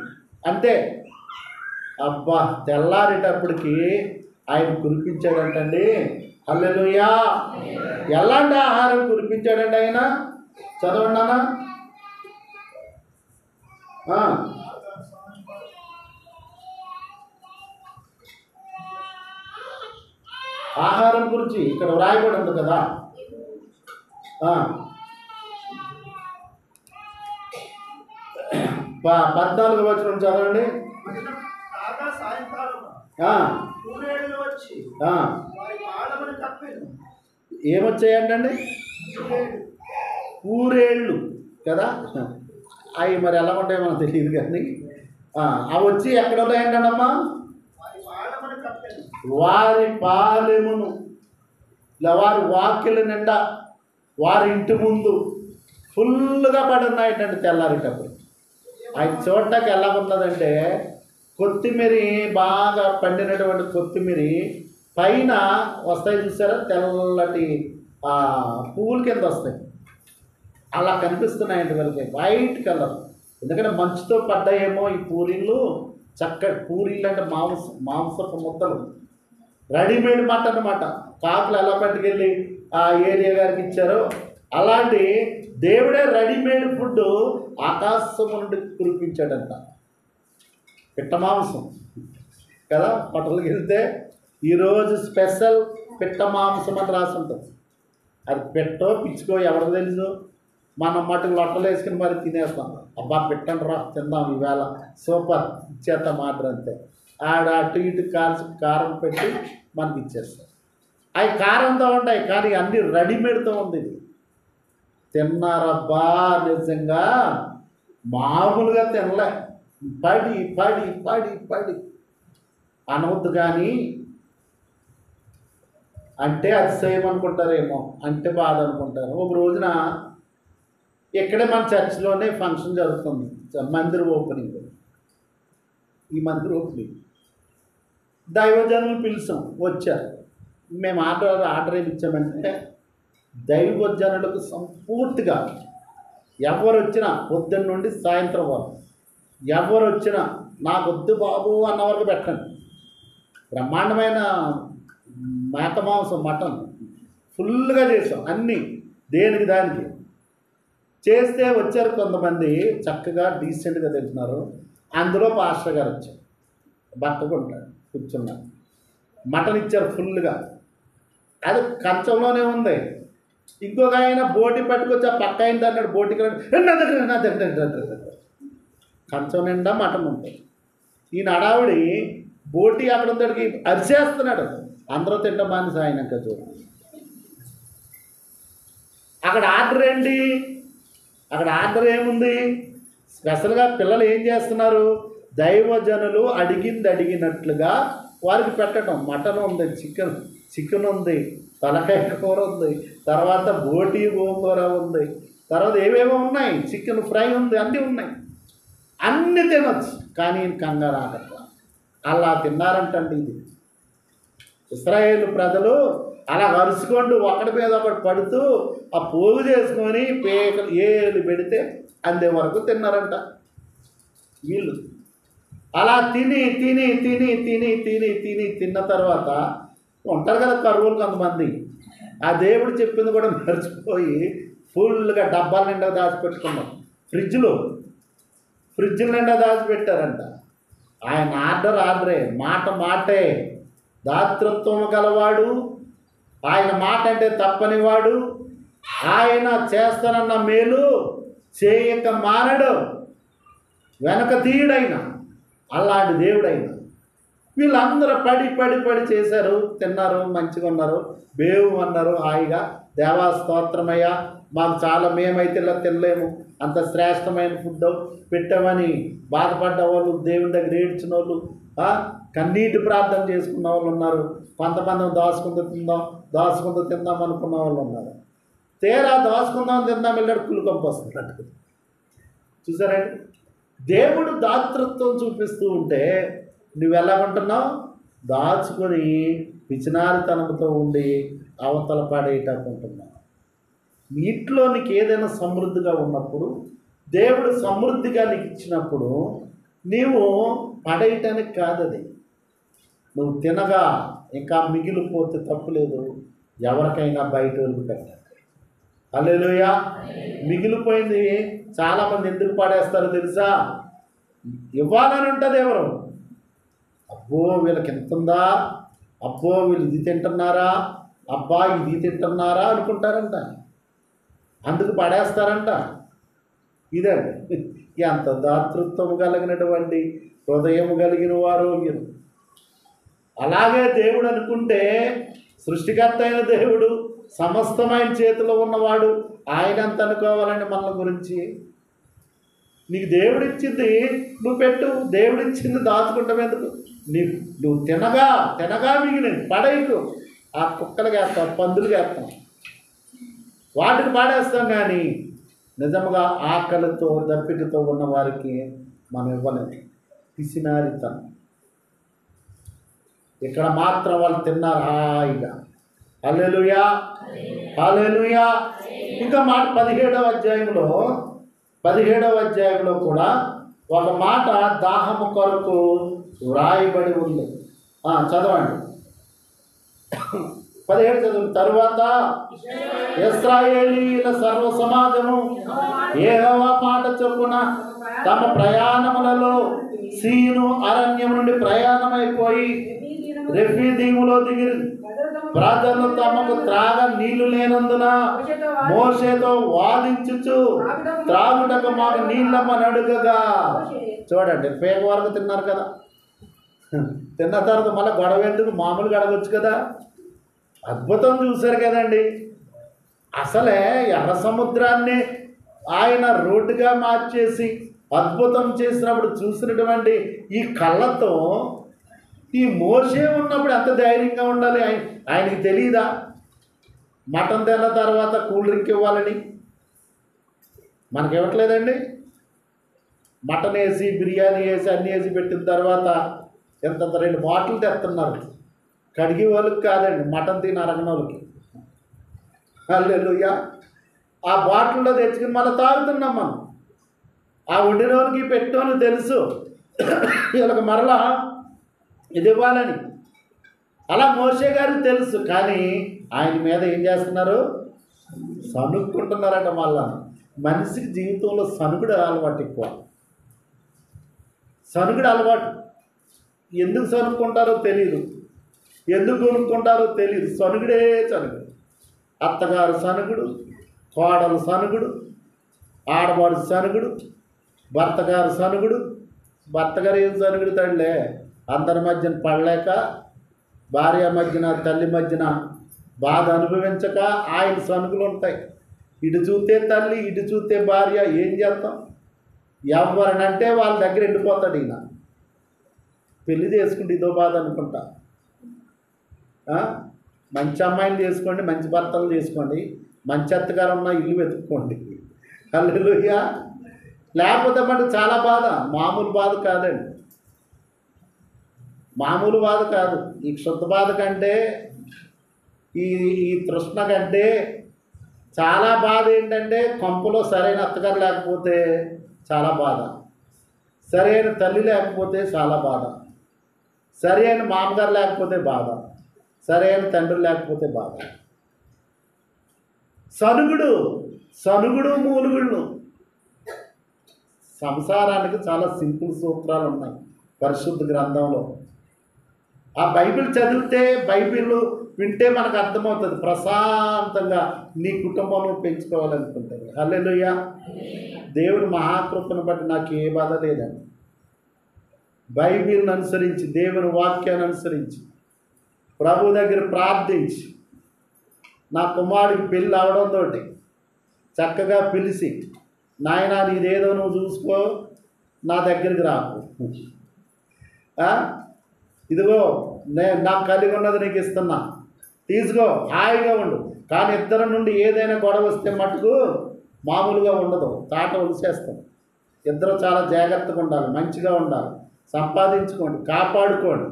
అంతే. అబ్బా, తెల్లారేటప్పటికి ఆయన కురిపించాడంటండి. హల్లెలూయా. ఎలాంటి ఆహారం కురిపించాడండి ఆయన? చదవండి అన్న. ఆహారం గురించి ఇక్కడ వ్రాయబడి ఉంది కదా. 14వ వచనం చదవండి. ఏమొచ్చాయంటండి? ఊరేళ్ళు కదా. అవి మరి ఎలా ఉంటాయో మనకు తెలియదు కానీ అవి వచ్చి ఎక్కడ ఉన్నాయంటమ్మా? వారి పాలెమును, వారి వాక్యల నిండా, వారి ఇంటి ముందు ఫుల్గా పడి ఉన్నాయంటే తెల్లారేటప్పుడు. అవి చూడటానికి ఎలా ఉన్నదంటే కొత్తిమీర బాగా పండినటువంటి కొత్తిమీర పైన వస్తాయి చూసారా, తెల్లటి పువ్వుల కింద వస్తాయి, అలా కనిపిస్తున్నాయండి వీళ్ళకి, వైట్ కలర్. ఎందుకంటే మంచుతో పడ్డాయేమో ఈ పూరీలు, చక్కటి పూరీలు అంటే మాంసపు ముద్దలు, రెడీమేడ్ మాట అన్నమాట. కాకులు ఎలా పట్టుకెళ్ళి ఆ ఏరియా గారికి ఇచ్చారో అలాంటి దేవుడే రెడీమేడ్ ఫుడ్ ఆకాశం నుండి కురిపించాడంట. పిట్ట మాంసం కదా, హోటల్కి వెళ్తే ఈరోజు స్పెషల్ పిట్ట మాంసం అని రాసి ఉంటుంది. అది పెట్టో పిచ్చుకో ఎవరికి తెలుసు, మనం మటుకు లొట్టలు వేసుకుని మరి తినేస్తాం. అబ్బా పెట్టండి రా తిందాం ఈవేళ సూపర్ ఇచ్చేస్తాం మాట అంతే. ఆడ అటు ఇటు కాల్చి కారం పెట్టి మనకి ఇచ్చేస్తాం. అవి కారంతో ఉంటాయి కానీ అన్నీ రెడీమేడ్తో ఉంది. ఇది తిన్నారబ్బా నిజంగా మామూలుగా తినలే, పడి పడి పడి పడి అనవద్దు కానీ అంటే అతిశయం అనుకుంటారేమో, అంటే బాధ అనుకుంటారు. ఒక రోజున ఇక్కడే మన చర్చిలోనే ఫంక్షన్ జరుగుతుంది, మందిర ఓపెనింగ్. ఈ మందిర ఓపెనింగ్ దైవజనులు పిలిచాం, వచ్చారు. మేము ఆర్డర్ ఏమి ఇచ్చామంటే దైవజనులకు సంపూర్తిగా ఎవరు వచ్చినా పొద్దున్న నుండి సాయంత్రం వరకు ఎవరు వచ్చినా నాకు వద్దు బాబు అన్న వరకు పెట్టండి. బ్రహ్మాండమైన మేక మాంసం, మటన్ ఫుల్గా చేసాం, అన్నీ దేనికి దానికి చేస్తే వచ్చారు కొంతమంది చక్కగా డీసెంట్గా తింటున్నారు. అందులో పాస్టర్ గారు వచ్చారు, బట్టకుంటాడు కూర్చున్నారు, మటన్ ఇచ్చారు ఫుల్గా. అది కంచంలోనే ఉంది. ఇంకొక ఆయన బోటి పట్టుకొచ్చి ఆ పక్క అయింది అన్నాడు, బోటికి నా దగ్గర కంచం నిండా మటన్ ఉంటుంది. ఈయన అడావిడి బోటి అక్కడ ఉందడికి అరిచేస్తున్నాడు, అందరూ తింటాం మానేసి ఆయనక చూడండి. అక్కడ ఆర్డర్ ఏంటి, అక్కడ ఆర్డర్ ఏముంది, స్పెషల్గా పిల్లలు ఏం చేస్తున్నారు, దైవజనులు అడిగినట్లుగా వారికి పెట్టడం. మటన్ ఉంది, చికెన్ ఉంది, తలకాయ కూర ఉంది, తర్వాత బోటి గోంగూర ఉంది, తర్వాత ఏవేవో ఉన్నాయి, చికెన్ ఫ్రై ఉంది, అన్నీ ఉన్నాయి, అన్నీ తినచ్చు. కానీ కంగారు ఆగట్లా. అలా తిన్నారంటండి. ఇది ఇశ్రాయేలు ప్రజలు అలా అరుచుకుంటూ ఒకటి మీద ఒకటి పడుతూ ఆ పోగు చేసుకొని పేకలు ఏలు పెడితే అందే వరకు తిన్నారంట వీళ్ళు. అలా తిని తిని తిని తిని తిని తిని తిన్న తర్వాత ఉంటారు కదా కరువులు కొంతమంది, ఆ దేవుడు చెప్పింది కూడా మర్చిపోయి ఫుల్గా డబ్బాల నిండా దాచిపెట్టుకున్నాం. ఫ్రిడ్జ్ నిండా దాచిపెట్టారంట. ఆయన ఆర్డరే, మాటే, దాతృత్వం గలవాడు, ఆయన మాట అంటే తప్పనివాడు, ఆయన చేస్తానన్న మేలు చేయక మానడు, వెనక తీయుడైన అలాంటి దేవుడైన. వీళ్ళందరూ పడి పడి పడి చేశారు, తిన్నారు, మంచిగా ఉన్నారు, బేవు అన్నారు హాయిగా. దేవా స్తోత్రమయ్యా, మాకు చాలా, మేమైతే ఇలా తినలేము, అంత శ్రేష్టమైన ఫుడ్ పెట్టామని బాధపడ్డ వాళ్ళు, దేవుని దగ్గర ఏడ్చిన వాళ్ళు, కన్నీటి ప్రార్థన చేసుకున్న వాళ్ళు ఉన్నారు. కొంతమంది దాచుకుంటూ తిందాం అనుకున్న వాళ్ళు ఉన్నారు. తీరా దాచుకుందాం తిందాం వెళ్ళాడు కులుకంపు వస్తున్నట్టు. చూసారండి, దేవుడు దాతృత్వం చూపిస్తూ ఉంటే నువ్వు ఎలా ఉంటున్నావు, దాచుకొని పిచినారితనంతో ఉండి అవతల పడేటట్టుకుంటున్నావు. నీటిలో నీకు ఏదైనా సమృద్ధిగా ఉన్నప్పుడు, దేవుడు సమృద్ధిగా నీకు ఇచ్చినప్పుడు నీవు పడేయటానికి కాదు, అది నువ్వు తినగా ఇంకా మిగిలిపోతే తప్పులేదు, ఎవరికైనా బయట వరకు పెట్టాలి. హల్లెలూయా. మిగిలిపోయింది చాలామంది ఎందుకు పడేస్తారో తెలుసా, ఇవ్వాలని ఉంటుంది ఎవరు, అబ్బో వీళ్ళకి ఎంత ఉందా, అబ్బో వీళ్ళు ఇది తింటున్నారా, అబ్బా ఇది తింటున్నారా అనుకుంటారంట, అందుకు పడేస్తారంట. ఇదండి ఎంత దాతృత్వం కలిగినటువంటి హృదయం కలిగిన వారు మీరు. అలాగే దేవుడు అనుకుంటే, సృష్టికర్త అయిన దేవుడు, సమస్తమైన చేతిలో ఉన్నవాడు, ఆయన ఎంత అనుకోవాలని మన గురించి. నీకు దేవుడిచ్చింది నువ్వు పెట్టు, దేవుడిచ్చింది దాచుకుంటావు ఎందుకు, నువ్వు తినగా మిగిలింది పడేయకు. ఆ కుక్కలు వేస్తాం, పందులు వేస్తాం, వాటిని పాడేస్తాం. కానీ నిజంగా ఆకలితో దప్పికతో ఉన్న వారికి మనం ఇవ్వలేము. పిసినారితనం. ఇక్కడ మాత్రం వాళ్ళు తిన్నారు హాయిగా. హల్లెలూయా, హల్లెలూయా. ఇంకా మాట 17వ అధ్యాయంలో కూడా ఒక మాట దాహము కొరకు వ్రాయబడి ఉంది. చదవండి. 17 చదువు. తరువాత ఇశ్రాయేలీయుల సర్వ సమాజము యెహోవా మాట చొప్పున తమ ప్రయాణములలో సీను అరణ్యం నుండి ప్రయాణమైపోయి రెఫీదీములో దిగి ప్రజలు తమకు త్రాగ నీళ్లు లేనందున మోషేతో వాదించుచు త్రాగుటకు మాకు నీళ్ళమ్మని అడుగగా. చూడండి, పేగ వరకు తిన్నారు కదా, తిన్న తర్వాత మళ్ళీ గొడవ ఎందుకు, మామూలుగా అడగొచ్చు కదా. అద్భుతం చూశారు కదండి. అసలే ఎర్ర సముద్రాన్ని ఆయన రోడ్డుగా మార్చేసి అద్భుతం చేసినప్పుడు చూసినటువంటి ఈ కళ్ళతో ఈ మోషే ఉన్నప్పుడు ఎంత ధైర్యంగా ఉండాలి. ఆయనకి తెలియదా మటన్ తిన్న తర్వాత కూల్ డ్రింక్ ఇవ్వాలని? మనకి ఇవ్వట్లేదండి. మటన్ వేసి బిర్యానీ వేసి అన్నీ వేసి పెట్టిన తర్వాత ఎంత 2 బాటిల్ తెస్తున్నారు. కడిగే వాళ్ళకి కాదండి, మటన్ తిని అరగని వాళ్ళకి. హల్లెలూయా. ఆ బాటిల్లో తెచ్చుకుని మళ్ళీ తాగుతున్నాం మనం. ఆ వండిన వాళ్ళకి పెట్టినోళ్ళకి తెలుసు వీళ్ళకి మరలా ఇది ఇవ్వాలని. అలా మోషే గారికి తెలుసు, కానీ ఆయన మీద ఏం చేస్తున్నారు? సనుక్కుంటున్నారట. మళ్ళా మనిషికి జీవితంలో సనుగుడు అలవాటు ఎక్కువ. సనుగుడు అలవాటు. ఎందుకు సనుక్కుంటారో తెలియదు, ఎందుకు కొనుక్కుంటారో తెలియదు. సనుగుడే సనుగుడు. అత్తగారు సనుగుడు, కోడలు సనుగుడు, ఆడవాడు సనుగుడు, భర్తగారు సనుగుడు. భర్తగారు ఏం సనుగుడుతాడులే, అందరి మధ్యన పడలేక, భార్య మధ్యన తల్లి మధ్యన బాధ అనుభవించక ఆయన సనుగులు ఉంటాయి. ఇటు చూస్తే తల్లి, ఇటు చూస్తే భార్య. ఏం చేస్తాం? ఎవరినంటే వాళ్ళ దగ్గర ఎండిపోతాడు ఈయన. పెళ్లి చేసుకుంటే ఇదో బాధ అనుకుంటా. మంచి అమ్మాయిని చేసుకోండి, మంచి భర్తలు చేసుకోండి, మంచి అత్తగారు ఉన్న ఇల్లు వెతుక్కోండి. హల్లెలూయా. లేకపోతే మటు చాలా బాధ. మామూలు బాధ కాదండి, మామూలు బాధ కాదు. ఈ క్షుద్ధ బాధ కంటే, ఈ తృష్ణ కంటే చాలా బాధ ఏంటంటే, కొంపలో సరైన అత్తగారు లేకపోతే చాలా బాధ, సరైన తల్లి లేకపోతే చాలా బాధ, సరైన మామగారు లేకపోతే బాధ, సరైన తండ్రి లేకపోతే బాధ. సనుగుడు మూలుగుళ్ళు. సంసారానికి చాలా సింపుల్ సూత్రాలు ఉన్నాయి పరిశుద్ధ గ్రంథంలో. ఆ బైబిల్ చదివితే, బైబిల్ వింటే మనకు అర్థమవుతుంది. ప్రశాంతంగా నీ కుటుంబంలో పెంచుకోవాలనుకుంటే. హల్లెలూయా. దేవుని మహాకృపను బట్టి నాకు ఏ బాధ లేదండి. బైబిల్ని అనుసరించి, దేవుని వాక్యాన్ని అనుసరించి, ప్రభు దగ్గర ప్రార్థించి, నా కుమారుడికి పెళ్ళి అవడంతో చక్కగా పిలిచి, నాయన నీదేదో నువ్వు చూసుకో, నా దగ్గరికి రాకు, ఇదిగో నాకు కలిగి ఉన్నది నీకు ఇస్తున్నా, తీసుకో, హాయిగా ఉండు. కానీ ఇద్దరి నుండి ఏదైనా గొడవ వస్తే మటుకు మామూలుగా ఉండదు, తాట ఒలిసేస్తాం. ఇద్దరు చాలా జాగ్రత్తగా ఉండాలి, మంచిగా ఉండాలి, సంపాదించుకోండి, కాపాడుకోండి.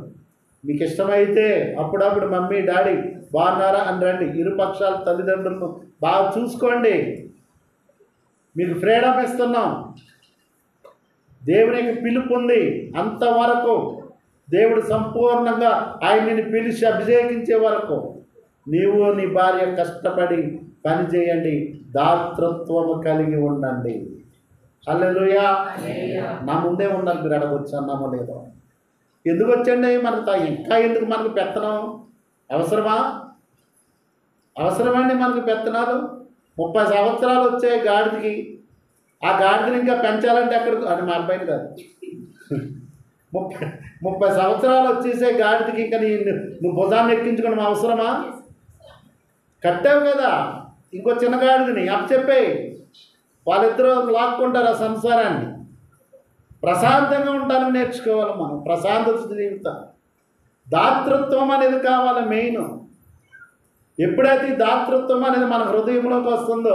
మీకు ఇష్టమైతే అప్పుడప్పుడు మమ్మీ డాడీ బాగున్నారా అని రండి. ఇరుపక్షాల తల్లిదండ్రులను బాగా చూసుకోండి. మీకు ఫ్రీడమ్ ఇస్తున్నాం. దేవునికి పిలుపు ఉంది. అంతవరకు దేవుడు సంపూర్ణంగా ఆయన్ని పిలిచి అభిషేకించే వరకు నీవు నీ భార్య కష్టపడి పని చేయండి, దాతృత్వము కలిగి ఉండండి. హల్లెలూయా. నా ముందే ఉండాలి. మీరు అడగొచ్చు, అన్నామో లేదో. ఎందుకు వచ్చండి మనకు? ఇంకా ఎందుకు మనకు పెత్తనం? అవసరమండి మనకు పెత్తనాలు? 30 సంవత్సరాలు వచ్చాయి గాడిదకి. ఆ గాడిదని ఇంకా పెంచాలంటే అక్కడికి అని మా అబ్బాయిని కాదు. 30 సంవత్సరాలు వచ్చేసే గాడిదకి ఇంకా నువ్వు భుజాన్ని ఎక్కించుకోవడం అవసరమా? కట్టావు కదా ఇంకో చిన్న గాడిదని అప్పచెప్పేయి. వాళ్ళిద్దరూ లాక్కుంటారు ఆ సంసారాన్ని. ప్రశాంతంగా ఉంటానని నేర్చుకోవాలి మనం. ప్రశాంతత జీవితం, దాతృత్వం అనేది కావాలి మెయిన్. ఎప్పుడైతే ఈ దాతృత్వం అనేది మన హృదయంలోకి వస్తుందో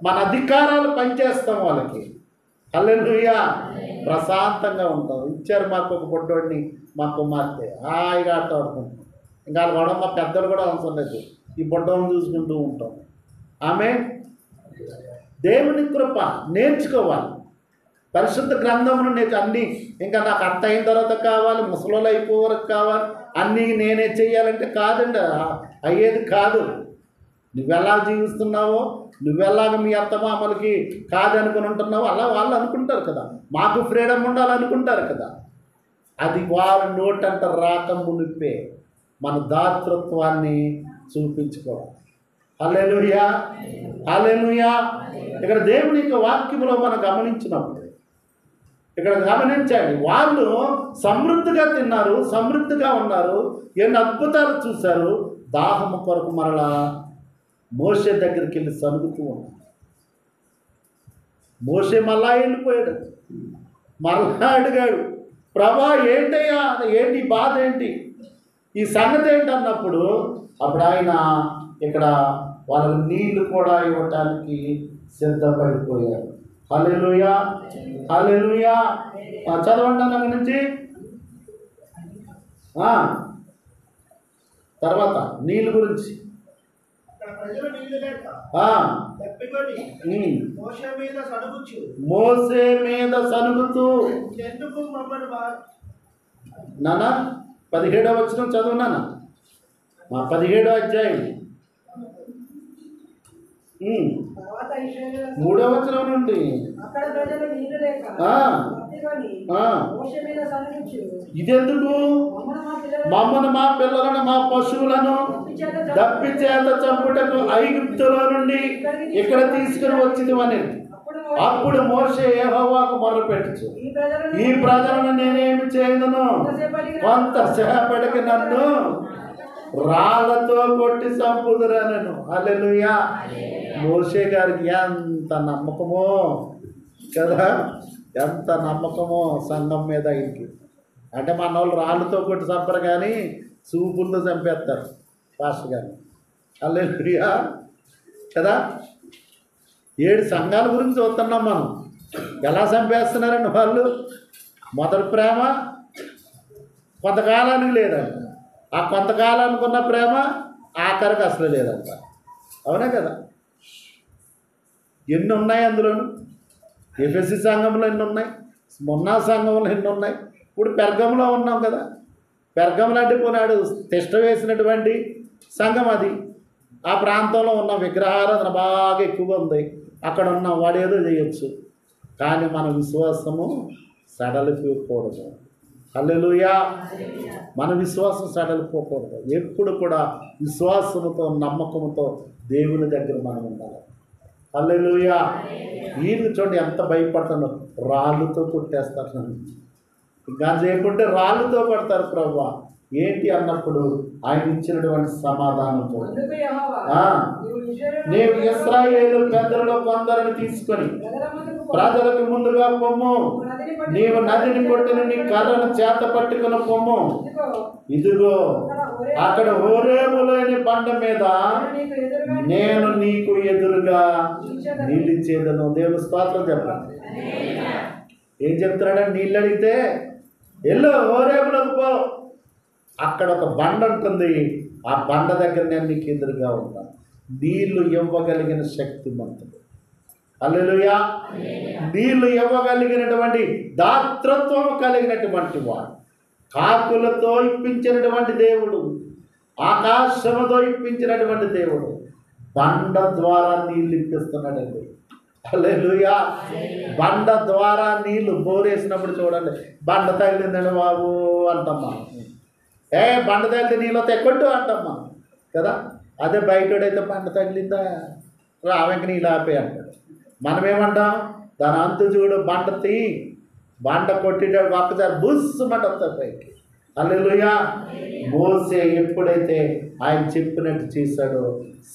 మన అధికారాలు పనిచేస్తాం వాళ్ళకి. హల్లెలూయా. ప్రశాంతంగా ఉంటాం. ఇచ్చారు మాకు ఒక బొడ్డోడిని, మా కుమార్తె, హాయిగా ఆట ఆడుకుంటాం. ఇంకా వాళ్ళు కూడా మా పెద్దలు కూడా అవసరం లేదు, ఈ బొడ్డోని చూసుకుంటూ ఉంటాం. ఆమె దేవుని కృప నేర్చుకోవాలి. పరిశుద్ధ గ్రంథమును అన్నీ ఇంకా నాకు అర్థం అయిన తర్వాత కావాలి, ముసలోళ్ళు అయిపోయే వరకు కావాలి, అన్నీ నేనే చెయ్యాలంటే కాదండి, అయ్యేది కాదు. నువ్వెలా జీవిస్తున్నావో, నువ్వెలాగ మీ అత్తమామలకి కాదనుకుని ఉంటున్నావో అలా వాళ్ళు అనుకుంటారు కదా, మాకు ఫ్రీడమ్ ఉండాలనుకుంటారు కదా. అది వారి నోటంట రాక మునిపే మన దాతృత్వాన్ని చూపించుకోవాలి. హల్లెలూయా, హల్లెలూయా. ఇక్కడ దేవుని యొక్క వాక్యములో మనం గమనించినప్పుడు ఇక్కడ గమనించండి, వాళ్ళు సమృద్ధిగా తిన్నారు, సమృద్ధిగా ఉన్నారు, ఎన్ని అద్భుతాలు చూశారు. దాహము కొరకు మరలా మోషే దగ్గరికి వెళ్ళి సనుగుతూ ఉన్నారు. మోషే మళ్ళా వెళ్ళిపోయాడు, మరలా అడిగాడు, ప్రభా ఏంటయ్యా, ఏంటి బాధ ఏంటి, ఈ సంగతి ఏంటి అన్నప్పుడు అప్పుడు ఆయన ఇక్కడ వాళ్ళకి నీళ్లు కూడా ఇవ్వటానికి సిద్ధపడిపోయారు. హల్లెలూయా, హల్లెలూయా. చదవండి అక్కడి నుంచి. తర్వాత నీళ్ళ గురించి మోసే మీద సనుగుతూ నాన్న 17వ వచనం చదువు నాన్న, మా 17వ అధ్యాయం 3వ వచనం నుండి. ఇదెందుకు? మమ్మను, మా పిల్లలను, మా పశువులను దప్పి చేత చంపుటకు ఐగుప్తులో నుండి ఇక్కడ తీసుకుని వచ్చింది అని. అప్పుడు మోషే యెహోవాకు మొర్రపెట్టుచు, ఈ ప్రజలను నేనేమి చేయదును, కొంతసేపటికి నన్ను రాళ్లతో కొట్టి చంపుదురనను. హల్లెలూయా. మోషే గారికి ఎంత నమ్మకమో కదా, ఎంత నమ్మకమో సంఘం మీద ఇంటి. అంటే మన వాళ్ళు రాళ్ళతో కొట్టి చంపరు కానీ చూపులతో చంపేస్తారు పాస్టర్ గారిని. హల్లెలూయా కదా. 7 సంఘాల గురించి చూస్తున్నాం మనం, ఎలా చంపేస్తున్నారండి వాళ్ళు. మొదటి ప్రేమ కొంతకాలానికి లేదంట, ఆ కొంతకాలానికి ఉన్న ప్రేమ ఆఖరికి అసలు లేదంట. అవునా కదా. ఎన్ని ఉన్నాయి అందులోను. ఎఫెసీ సంఘంలో ఎన్ని ఉన్నాయి, మొన్నా సంఘంలో ఎన్ని ఉన్నాయి. ఇప్పుడు పెర్గంలో ఉన్నాం కదా. పెర్గంలో అంటే పోనాడు తిష్ట వేసినటువంటి సంఘం అది. ఆ ప్రాంతంలో ఉన్న విగ్రహారాధన బాగా ఎక్కువగా ఉంది. అక్కడ ఉన్న వాడు ఏదో చేయొచ్చు, కానీ మన విశ్వాసము సడలిపోకూడదు. హల్లెలూయా. మన విశ్వాసం సడలిపోకూడదు. ఎప్పుడు కూడా విశ్వాసముతో, నమ్మకంతో దేవుని దగ్గర మనం ఉండాలి. హల్లెలూయా. వీళ్ళు చూడండి ఎంత భయపడతాను, రాళ్ళతో కొట్టేస్తారు నన్ను. ఇంకా చేయకుంటే రాళ్ళతో పడతారు ప్రభువా ఏంటి అన్నప్పుడు ఆయన ఇచ్చినటువంటి సమాధానం చూడండి. నేను ఇశ్రాయేలు పెద్దలలో కొందరిని తీసుకొని ప్రజలకు ముందుగా పొమ్ము, నీవు నదిని కొట్టిన నీ కర్రను చేత పట్టుకుని పొమ్ము. ఇదిగో అక్కడ హోరేబులోని బండ మీద నేను నీకు ఎదురుగా నిలిచేదను. దేవుని స్తోత్రం చెప్పండి. ఏం చెప్తున్నాడని నీళ్ళు అడిగితే ఎల్లో హోరేబులోకి పో, అక్కడ ఒక బండ ఉంటుంది, ఆ బండ దగ్గర నేను నీకు ఎదురుగా ఉంటాను. నీళ్లు ఇవ్వగలిగిన శక్తిమంతుడు. హల్లెలూయా. నీళ్లు ఇవ్వగలిగినటువంటి దాతృత్వం కలిగినటువంటి వాడు, కాకులతో ఇప్పించినటువంటి దేవుడు, ఆకాశముతో ఇప్పించినటువంటి దేవుడు బండ ద్వారా నీళ్ళు ఇప్పిస్తున్నాడండి. హల్లెలూయా. బండ ద్వారా నీళ్ళు బోరేసినప్పుడు చూడండి, బండ తగిలిందండి బాబు అంటమ్మా, బండ తగిలితే నీళ్ళు వస్తే కొట్టు అంటమ్మా కదా. అదే బయటోడైతే బండ తగిలిందా రావెంక నీళ్ళు ఆపే అంటాడు. మనమేమంటాం, దాని అంతు చూడు, బండ తీ, బండ కొట్టేటాడు ఒక్కసారి బుస్సుమంట వస్తాడు పైకి. హల్లెలూయా. మోసే ఎప్పుడైతే ఆయన చెప్పినట్టు చేశాడో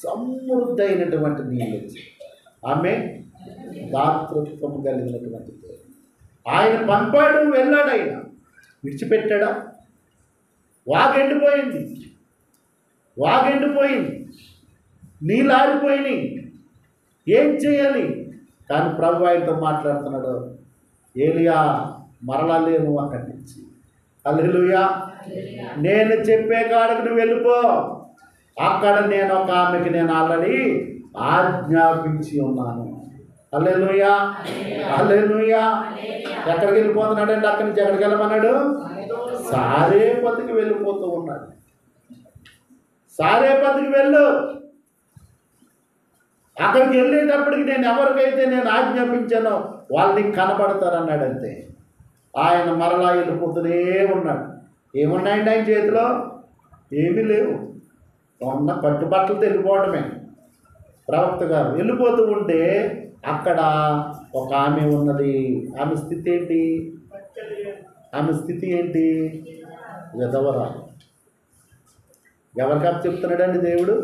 సమృద్ధి అయినటువంటి నీళ్ళు వచ్చి ఆమె దాతృత్వం కలిగినటువంటి ఆయన పంపాడు, వెళ్ళాడు, ఆయన విడిచిపెట్టాడా? వాగెండిపోయింది, వాగెండిపోయింది. నీళ్ళు ఆరిపోయినాయి, ఏం చేయాలి? కానీ ప్రభు ఆయనతో మాట్లాడుతున్నాడు, ఏలియా మరలా లేను అక్కడి నుంచి. హల్లెలూయా. నేను చెప్పే కాడకు నువ్వు వెళ్ళిపో, అక్కడ నేను ఒక ఆమెకి నేను ఆల్రెడీ ఆజ్ఞాపించి ఉన్నాను. హల్లెలూయా, హల్లెలూయా. ఎక్కడికి వెళ్ళిపోతున్నాడంటే అక్కడి నుంచి ఎక్కడికి వెళ్ళమన్నాడు? సారేపతికి వెళ్ళిపోతూ ఉన్నాడు. సారేపతికి వెళ్ళు, అక్కడికి వెళ్ళేటప్పటికి నేను ఎవరికైతే నేను ఆజ్ఞాపించానో వాళ్ళని కనబడతారన్నాడంతే. ఆయన మరలా వెళ్ళిపోతూనే ఉన్నాడు. ఏమున్నాయండి ఆయన చేతిలో? ఏమీ లేవు. ఉన్న కట్టుబట్టలతో వెళ్ళిపోవడమే. ప్రవక్త గారు వెళ్ళిపోతూ ఉంటే అక్కడ ఒక ఆమె ఉన్నది. ఆమె స్థితి ఏంటి? ఆమె స్థితి ఏంటి? విధవరాలు. ఎవరికీ చెప్తున్నాడండి దేవుడు?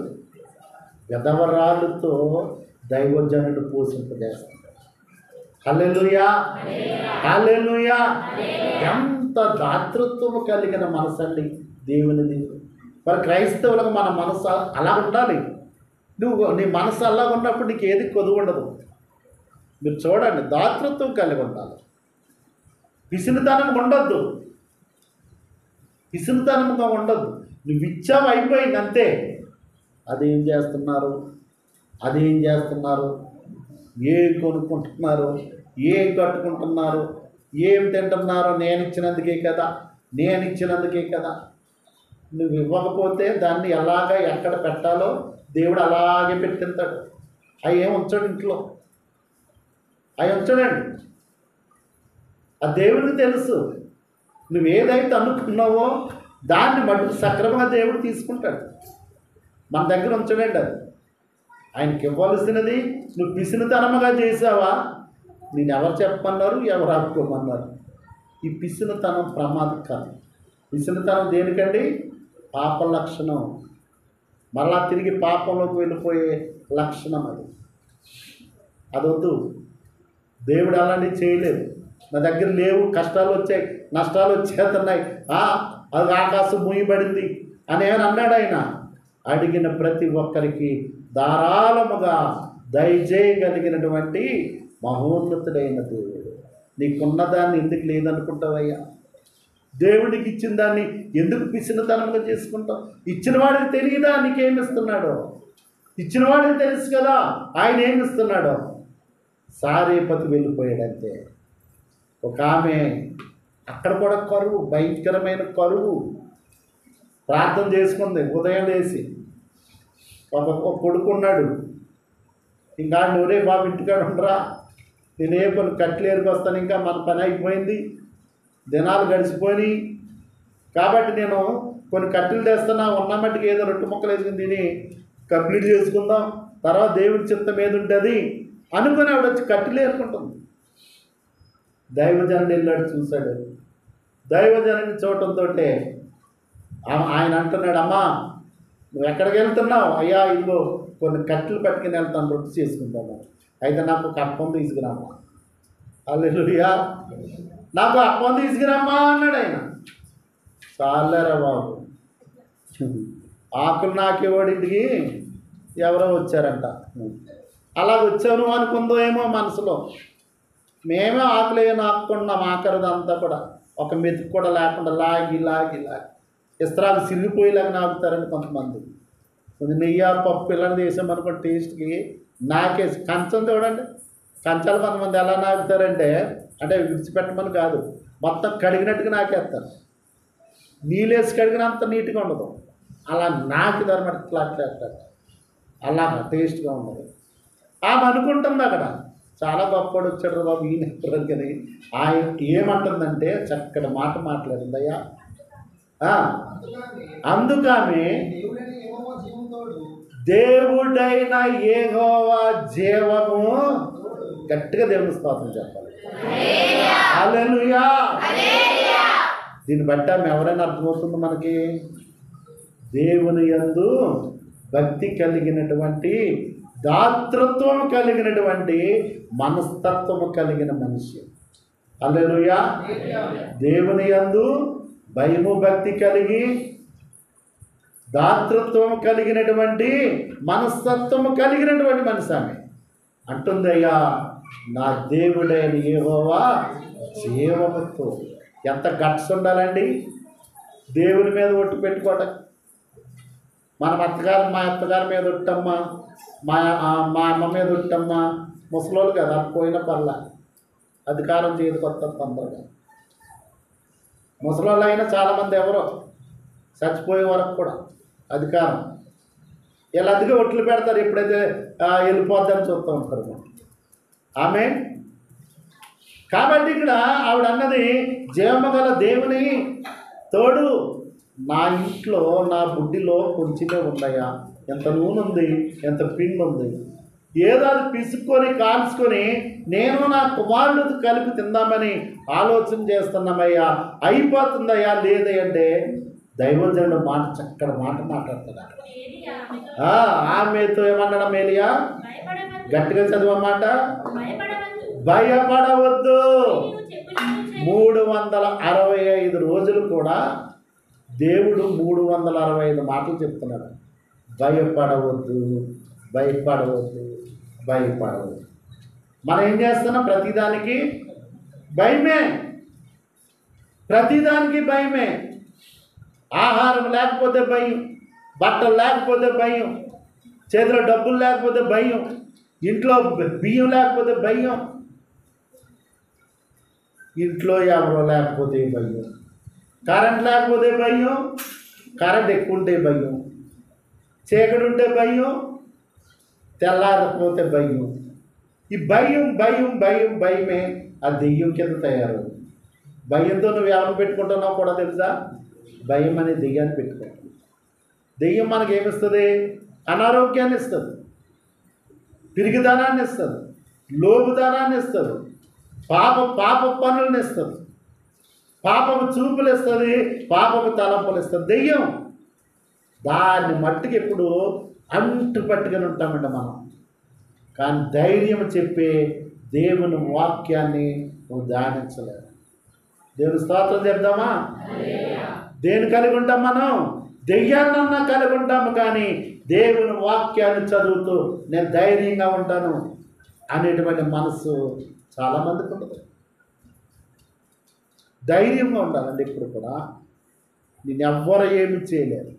విధవరాలుతో దైవజనుడు పోషింపజేస్తాడు. హల్లెలూయా, హల్లెలూయా. ఎంత దాతృత్వము కలిగిన మనసు అండి దేవునిది. మరి క్రైస్తవులకు మన మనసు అలా ఉండాలి. నీ మనసు అలా ఉన్నప్పుడు నీకు ఏది కొదువు ఉండదు. మీరు చూడండి, దాతృత్వం కలిగి ఉండాలి. పిసినితనం ఉండొద్దు, పిసినితనంగా ఉండొద్దు. నువ్వు ఇచ్చావు, అయిపోయింది అంతే. అదేం చేస్తున్నారు, అదేం చేస్తున్నారు, ఏం కొనుక్కుంటున్నారు, ఏం కట్టుకుంటున్నారు, ఏం తింటున్నారో నేను ఇచ్చినందుకే కదా, నేను ఇచ్చినందుకే కదా. నువ్వు ఇవ్వకపోతే దాన్ని ఎలాగా ఎక్కడ పెట్టాలో దేవుడు అలాగే పెట్టింతాడు. అవి ఏం ఉంచాడు ఇంట్లో, అవి ఉంచాడండి. ఆ దేవుడికి తెలుసు. నువ్వు ఏదైతే అనుకున్నావో దాన్ని మటుకు సక్రమంగా దేవుడు తీసుకుంటాడు. మన దగ్గర ఉంచడండి అది. ఆయనకి ఇవ్వాల్సినది నువ్వు పిసినితనముగా చేసావా? నేను ఎవరు చెప్పమన్నారు, ఎవరు ఆపుకోమన్నారు? ఈ పిసినితనం ప్రమాదకరం. పిసినితనం దేనికండి? పాప లక్షణం. మళ్ళా తిరిగి పాపంలోకి వెళ్ళిపోయే లక్షణం అది. అదొద్దు. దేవుడు అలాంటివి చేయలేదు. నా దగ్గర లేవు, కష్టాలు వచ్చాయి, నష్టాలు వచ్చేస్తున్నాయి, అది ఆకాశం మూయబడింది అని ఏమని అన్నాడు ఆయన? అడిగిన ప్రతి ఒక్కరికి ధారాళముగా దయచేయగలిగినటువంటి మహోన్నతుడైన దేవుడు. నీకున్నదాన్ని ఎందుకు లేదనుకుంటావయ్యా? దేవుడికి ఇచ్చిన దాన్ని ఎందుకు పిసినతనంగా చేసుకుంటావు? ఇచ్చిన వాడికి తెలియదా నీకేమిస్తున్నాడో? ఇచ్చిన వాడికి తెలుసు కదా ఆయన ఏమిస్తున్నాడో. సారేపతి వెళ్ళిపోయాడంతే. ఒక ఆమె అక్కడ కూడా కరువు, భయంకరమైన కరువు. ప్రార్థన చేసుకుంది ఉదయం లేసి. ఒక కొడుకున్నాడు. ఇంకా నువ్వే బాబు ఇంటికాడ ఉండరా, నేనే కొన్ని కట్లు ఏరుకొస్తాను, ఇంకా మన పని అయిపోయింది, దినాలు గడిచిపోయి కాబట్టి నేను కొన్ని కట్టెలు తెస్తున్నా, ఉన్న మట్టికి ఏదో రొట్టె ముక్కలు వేసుకుని తిని కంప్లీట్ చేసుకుందాం, తర్వాత దేవుడి చిత్తం ఏది ఉంటుంది అనుకుని ఆవిడ వచ్చి కట్టెలు ఏరుకుంటుంది. దైవజనుడు వెళ్ళాడు, చూశాడు. దైవజనుడిని చూడటంతో ఆయన అంటున్నాడు, అమ్మా నువ్వు ఎక్కడికి వెళ్తున్నావు? అయ్యా ఇదిగో కొన్ని కట్టెలు పట్టుకుని వెళ్తాను, రొట్టె చేసుకుంటాను. అయితే నాకు ఒక అప్పం తీసుకురామ్మా. హల్లెలూయా. నాకు అప్పం తీసుకురామ్మా అన్నాడు ఆయన. చాలేరా బాబు, ఆకులు నాకేవాడింటికి ఎవరో వచ్చారంట. అలా వచ్చాను అనుకుందో ఏమో మనసులో. మేమే ఆకులే నాకుకున్నాం. ఆఖరిదంతా కూడా ఒక మెతుకు కూడా లేకుండా లాగి లాగి లాగి ఇస్త్రాలు సిరిగిపోయేలాగా నాకుతారని కొంతమంది. కొంచెం నెయ్యి పప్పు పిల్లలు చేసామనుకోండి టేస్ట్కి నాకేసి కంచం చూడండి. కంచాలు కొంతమంది ఎలా నాకుతారంటే, అంటే విడిచిపెట్టమని కాదు, మొత్తం కడిగినట్టుగా నాకేస్తారు. నీళ్ళేసి కడిగినంత నీట్గా ఉండదు, అలా నాకు ధర్మట్లా అట్లా అలా టేస్ట్గా ఉండదు. ఆమె అనుకుంటుంది అక్కడ చాలా గొప్పవాడు వచ్చాడు బాబు ఈయన కానీ ఆయన ఏమంటుందంటే చక్కటి మాట మాట్లాడింది. అయ్యా అందుకని దేవుడైన యెహోవా జీవము, గట్టిగా దేవుని స్తోత్రం చెప్పాలి. హల్లెలూయా. దీన్ని బట్టి ఆమె ఎవరైనా అర్థమవుతుంది మనకి? దేవుని యందు భక్తి కలిగినటువంటి, దాతృత్వం కలిగినటువంటి, మనస్తత్వము కలిగిన మనిషి. హల్లెలూయా. దేవుని యందు భయము భక్తి కలిగి దాతృత్వం కలిగినటువంటి మనస్తత్వము కలిగినటువంటి మనిషి ఆమె. అంటుందయ్యా, నా దేవుడైన యెహోవా జీవముతో. ఎంత గట్స్ ఉండాలండి దేవుని మీద ఒట్టు పెట్టుకోవడం. మా అత్తగారి మీద ఒట్టమ్మా, మా అమ్మ మీద ఒట్టమ్మా. ముసలోళ్ళు కదా, పోయిన పర్లా, అధికారం చేయదు కొత్త తొందరగా. ముసలోళ్ళు అయినా చాలామంది ఎవరో చచ్చిపోయే వరకు కూడా అధికారం ఇలా అందుకే ఒట్లు పెడతారు. ఎప్పుడైతే వెళ్ళిపోద్దని చూస్తూ ఉంటారు ఆమె. కాబట్టి ఇక్కడ ఆవిడ అన్నది, జీవము గల దేవుని తోడు నా ఇంట్లో నా బుడ్డిలో కొంచెమే ఉందయ్యా, ఎంత నూనె ఉంది, ఎంత పిండి ఉంది, ఏదో అది పిసుక్కొని కాల్చుకొని నేను నా కుమారుడు కలిపి తిందామని ఆలోచన చేస్తున్నామయ్యా, అయిపోతుందయ్యా లేదంటే దైవజనుడు మాట చక్కటి మాట మాట్లాడుతున్నాడు. ఆమెతో ఏమన్నాడు ఏలియా? గట్టిగా చదవమాట, భయపడవద్దు. 365 రోజులు కూడా దేవుడు 365 మాటలు చెప్తున్నాడు. భయపడవద్దు, భయపడవద్దు, భయపడవద్దు. మనం ఏం చేస్తున్నాం? ప్రతిదానికి భయమే, ప్రతిదానికి భయమే. ఆహారం లేకపోతే భయం, బట్టలు లేకపోతే భయం, చేతిలో డబ్బులు లేకపోతే భయం, ఇంట్లో బియ్యం లేకపోతే భయం, ఇంట్లో ఎవరో లేకపోతే భయం, కరెంట్ లేకపోతే భయం, కరెంట్ ఎక్కువ ఉంటే భయం, చీకటి ఉంటే భయం, తెల్లారకపోతే భయం. ఈ భయం భయం భయం భయమే ఆ దెయ్యం కింద తయారు. భయంతో నువ్వు ఎవరిని పెట్టుకుంటున్నావు కూడా తెలుసా? భయం అనే దెయ్యాన్ని పెట్టుకుంటుంది. దెయ్యం మనకి ఏమిస్తుంది? అనారోగ్యాన్ని ఇస్తుంది, పిరిగిదనాన్ని ఇస్తుంది, లోబుదనాన్ని ఇస్తుంది, పాప పనులను ఇస్తుంది, పాపపు చూపులు ఇస్తుంది, పాపపు తలంపులు ఇస్తుంది దెయ్యం. దాన్ని మట్టుకు ఎప్పుడు అంటు పట్టుకొని ఉంటామండి మనం. కానీ ధైర్యం చెప్పే దేవుని వాక్యాన్ని నువ్వు ధ్యానించలేదు. దేవుని స్తోత్రం చెప్దామా? దేని కలిగి ఉంటాం మనం? దెయ్యాన్నన్నా కలిగి ఉంటాము, కానీ దేవుని వాక్యాన్ని చదువుతూ నేను ధైర్యంగా ఉంటాను అనేటువంటి మనసు చాలామందికి ఉండదు. ధైర్యంగా ఉండాలండి ఎప్పుడు కూడా. నేను ఎవ్వరు ఏమి చేయలేరు,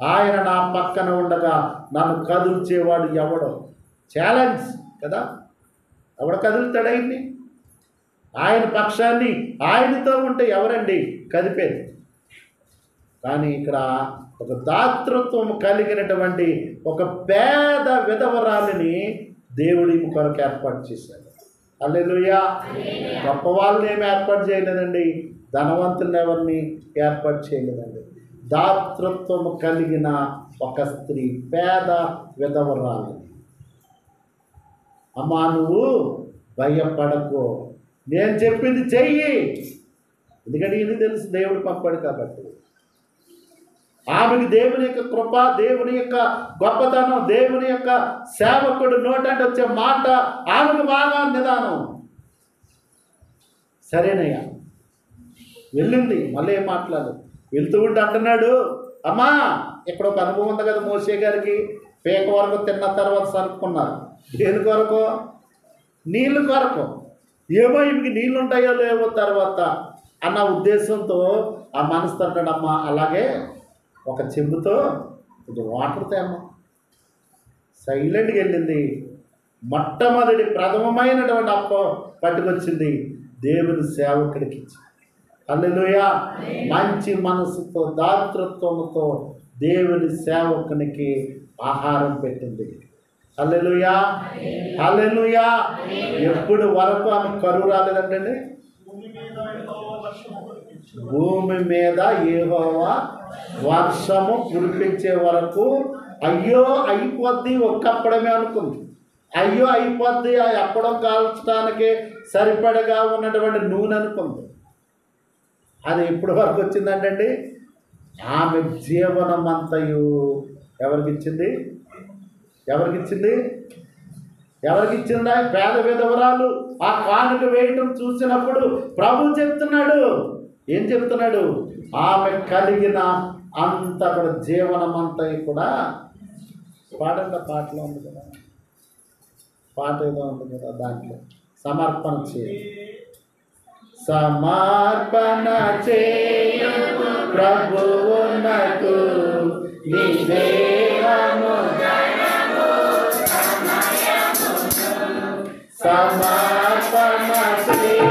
ఆయన నా పక్కన ఉండగా నన్ను కదుల్చేవాడు ఎవడో. ఛాలెంజ్ కదా, ఎవడ కదులుతాడు ఆయన్ని? ఆయన పక్షాన్ని ఆయనతో ఉంటే ఎవరండి కదిపేది? కానీ ఇక్కడ ఒక దాతృత్వం కలిగినటువంటి ఒక పేద విధవరాలిని దేవుడి కొరకు ఏర్పాటు చేశాడు. హల్లెలూయా. గొప్ప వాళ్ళని ఏమి ఏర్పాటు చేయలేదండి, ధనవంతులను ఎవరిని ఏర్పాటు చేయలేదండి. దాతృత్వం కలిగిన ఒక స్త్రీ, పేద విధవరాలు. అమ్మా నువ్వు భయపడకు, నేను చెప్పింది చెయ్యి. ఎందుకంటే ఇది తెలుసు దేవుడు పంపాడు కాబట్టి. ఆమెకి దేవుని యొక్క కృప, దేవుని యొక్క గొప్పతనం, దేవుని యొక్క సేవకుడు నోటంటే వచ్చే మాట ఆమెకు బాగా నిదానం. సరేనయ్యా వెళ్ళింది, మళ్ళీ ఏం మాట్లాడు. వెళ్తూ ఉంటే అంటున్నాడు, అమ్మా ఇక్కడ ఒక అనుభవం ఉంది కదా మోషే గారికి, పేక వరకు తిన్న తర్వాత సరుకున్నారు. దేని కొరకు? నీళ్ళు కొరకు. ఏమో ఈమెకి నీళ్ళు ఉంటాయో లేవో తర్వాత అన్న ఉద్దేశంతో ఆ మనసు అంటాడమ్మా, అలాగే ఒక చెంబుతో ఇది వాటర్ తేమ్మా. సైలెంట్గా వెళ్ళింది. మొట్టమొదటి ప్రథమమైనటువంటి అప్ప పట్టుకొచ్చింది, దేవుని సేవకుడికి ఇచ్చింది. హల్లెలూయా. మంచి మనసుతో దాతృత్వంతో దేవుని సేవకునికి ఆహారం పెట్టింది. హల్లెలూయా, హల్లెలూయా. ఎప్పుడు వరకు ఆమె కరువు రాలేదంటండి. భూమి మీద యెహోవా వర్షము కురిపించే వరకు అయ్యో అయిపోద్ది ఒక్కప్పుడమే అనుకుంది. అయ్యో అయిపోద్ది ఆ అప్పడం కాల్చడానికి సరిపడగా ఉన్నటువంటి నూనె అనుకుంది. అది ఎప్పటి వరకు వచ్చిందంటండి? ఆమె జీవనమంతయు ఎవరికి ఇచ్చింది? ఎవరికి ఇచ్చింది? ఎవరికి ఇచ్చిందా? పేద విధవరాలు ఆ కానుక వేయటం చూసినప్పుడు ప్రభు చెప్తున్నాడు, ఏం చెప్తున్నాడు? ఆమె కలిగిన అంత అక్కడ జీవనమంతా కూడా పాడండి. పాటలో ఉంది కదా, పాట ఏదో ఉంది కదా, దాంట్లో సమర్పణ చేయాలి. సమర్పణ చేయు ప్రభువునకు నీ దేహము సమర్పణ చేయు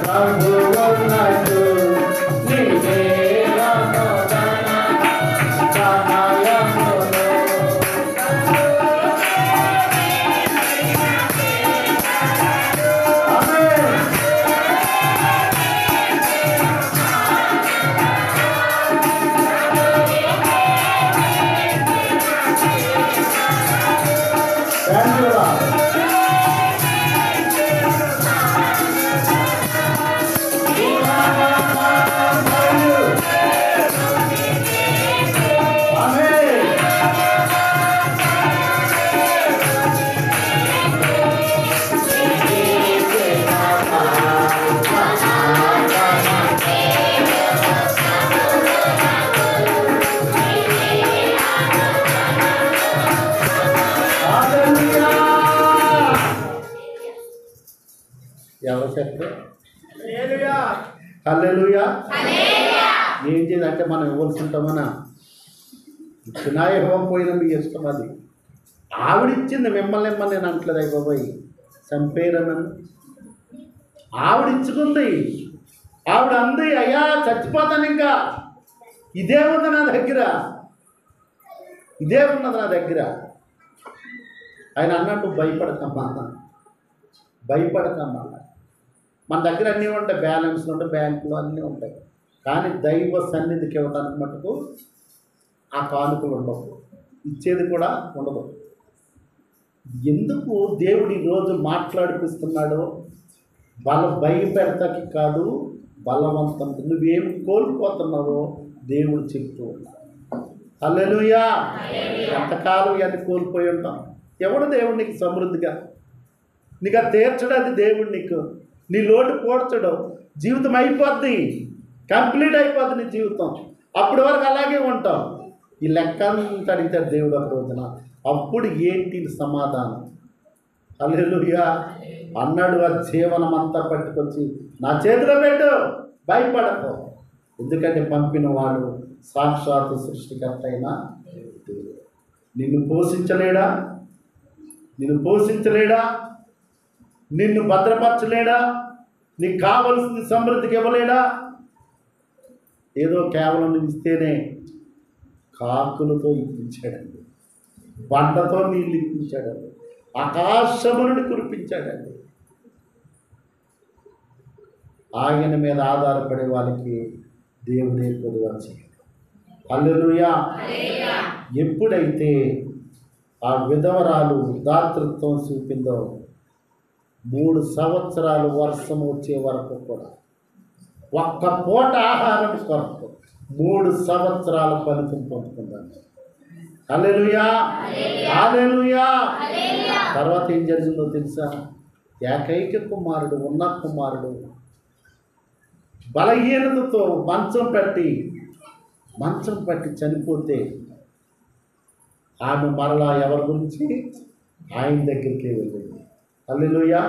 ప్రభువునకు నీ దేహము సమయమును ఎవరు చెప్పారు? హల్లెలూయా. ఏం చేయాలంటే మనం ఇవ్వాల్సి ఉంటామన్నా వినాయకం పోయిన మీ ఇష్టం. అది ఆవిడిచ్చింది, మిమ్మల్ని నేను అంటలేదు. అయిపోయి చంపేరనని ఆవిడిచ్చుకుంది. ఆవిడ అంది, అయ్యా చచ్చిపోతాను, ఇంకా ఇదే ఉంది నా దగ్గర, ఇదే ఉన్నది నా దగ్గర. ఆయన అన్నట్టు భయపడకమ్మా, భయపడకమ్మా. మన దగ్గర అన్నీ ఉంటాయి, బ్యాలెన్స్లు ఉంటాయి, బ్యాంకులు అన్నీ ఉంటాయి. కానీ దైవ సన్నిధికి ఇవ్వడానికి మటుకు ఆ కానుకలు ఉండవు, ఇచ్చేది కూడా ఉండదు. ఎందుకు దేవుడు ఈరోజు మాట్లాడిపిస్తున్నాడో, భయపెడతాకి కాదు, బలవంతం. నువ్వేం కోల్పోతున్నావో దేవుడు చెప్తూ ఉన్నాడు. హల్లెలూయా. ఎంతకాలం ఇవన్నీ కోల్పోయి ఉంటాం. ఎవడు దేవుడు నీకు సమృద్ధిగా నీకు అది తీర్చడం, అది దేవుడు నీకు నీ లోటు పోడ్చడం. జీవితం అయిపోద్ది, కంప్లీట్ అయిపోద్ది నీ జీవితం. అప్పటి వరకు అలాగే ఉంటాం. ఈ లెక్క అంతా అడిగితాడు దేవుడు ఒక రోజున. అప్పుడు ఏంటి సమాధానం? హల్లెలూయా అన్నాడు. ఆ జీవనం అంతా పట్టుకొచ్చి నా చేతిలో పెట్టు, భయపడకు. ఎందుకంటే పంపిన వాడు సాక్షాత్తు సృష్టికర్త అయిన దేవుడు. నిన్ను పోషించలేడా? నిన్ను పోషించలేడా? నిన్ను భద్రపరచలేడా? నీకు కావలసింది సమృద్ధికి ఇవ్వలేడా? ఏదో కేవలం నువ్వు ఇస్తేనే కాకులతో ఇప్పించాడండి, బండతో నీళ్ళు ఇప్పించాడండి, ఆకాశమునుడు కురిపించాడండి. ఆయన మీద ఆధారపడే వాళ్ళకి దేవుడే కొలువ చేయాలి. హల్లెలూయా. ఎప్పుడైతే ఆ విధవరాలు దాతృత్వం చూపిందో 3 సంవత్సరాలు వర్షం వచ్చే వరకు కూడా ఒక్క పూట ఆహారం కొరకు 3 సంవత్సరాల ఫలితం పొందుకుందాను. హల్లెలూయా, హల్లెలూయా. తర్వాత ఏం జరిగిందో తెలుసా? ఏకైక కుమారుడు, ఉన్న కుమారుడు బలహీనతతో మంచం పట్టి చనిపోతే ఆమె మరలా ఎవరి గురించి? ఆయన దగ్గరికే వెళ్ళింది. హల్లెలూయా.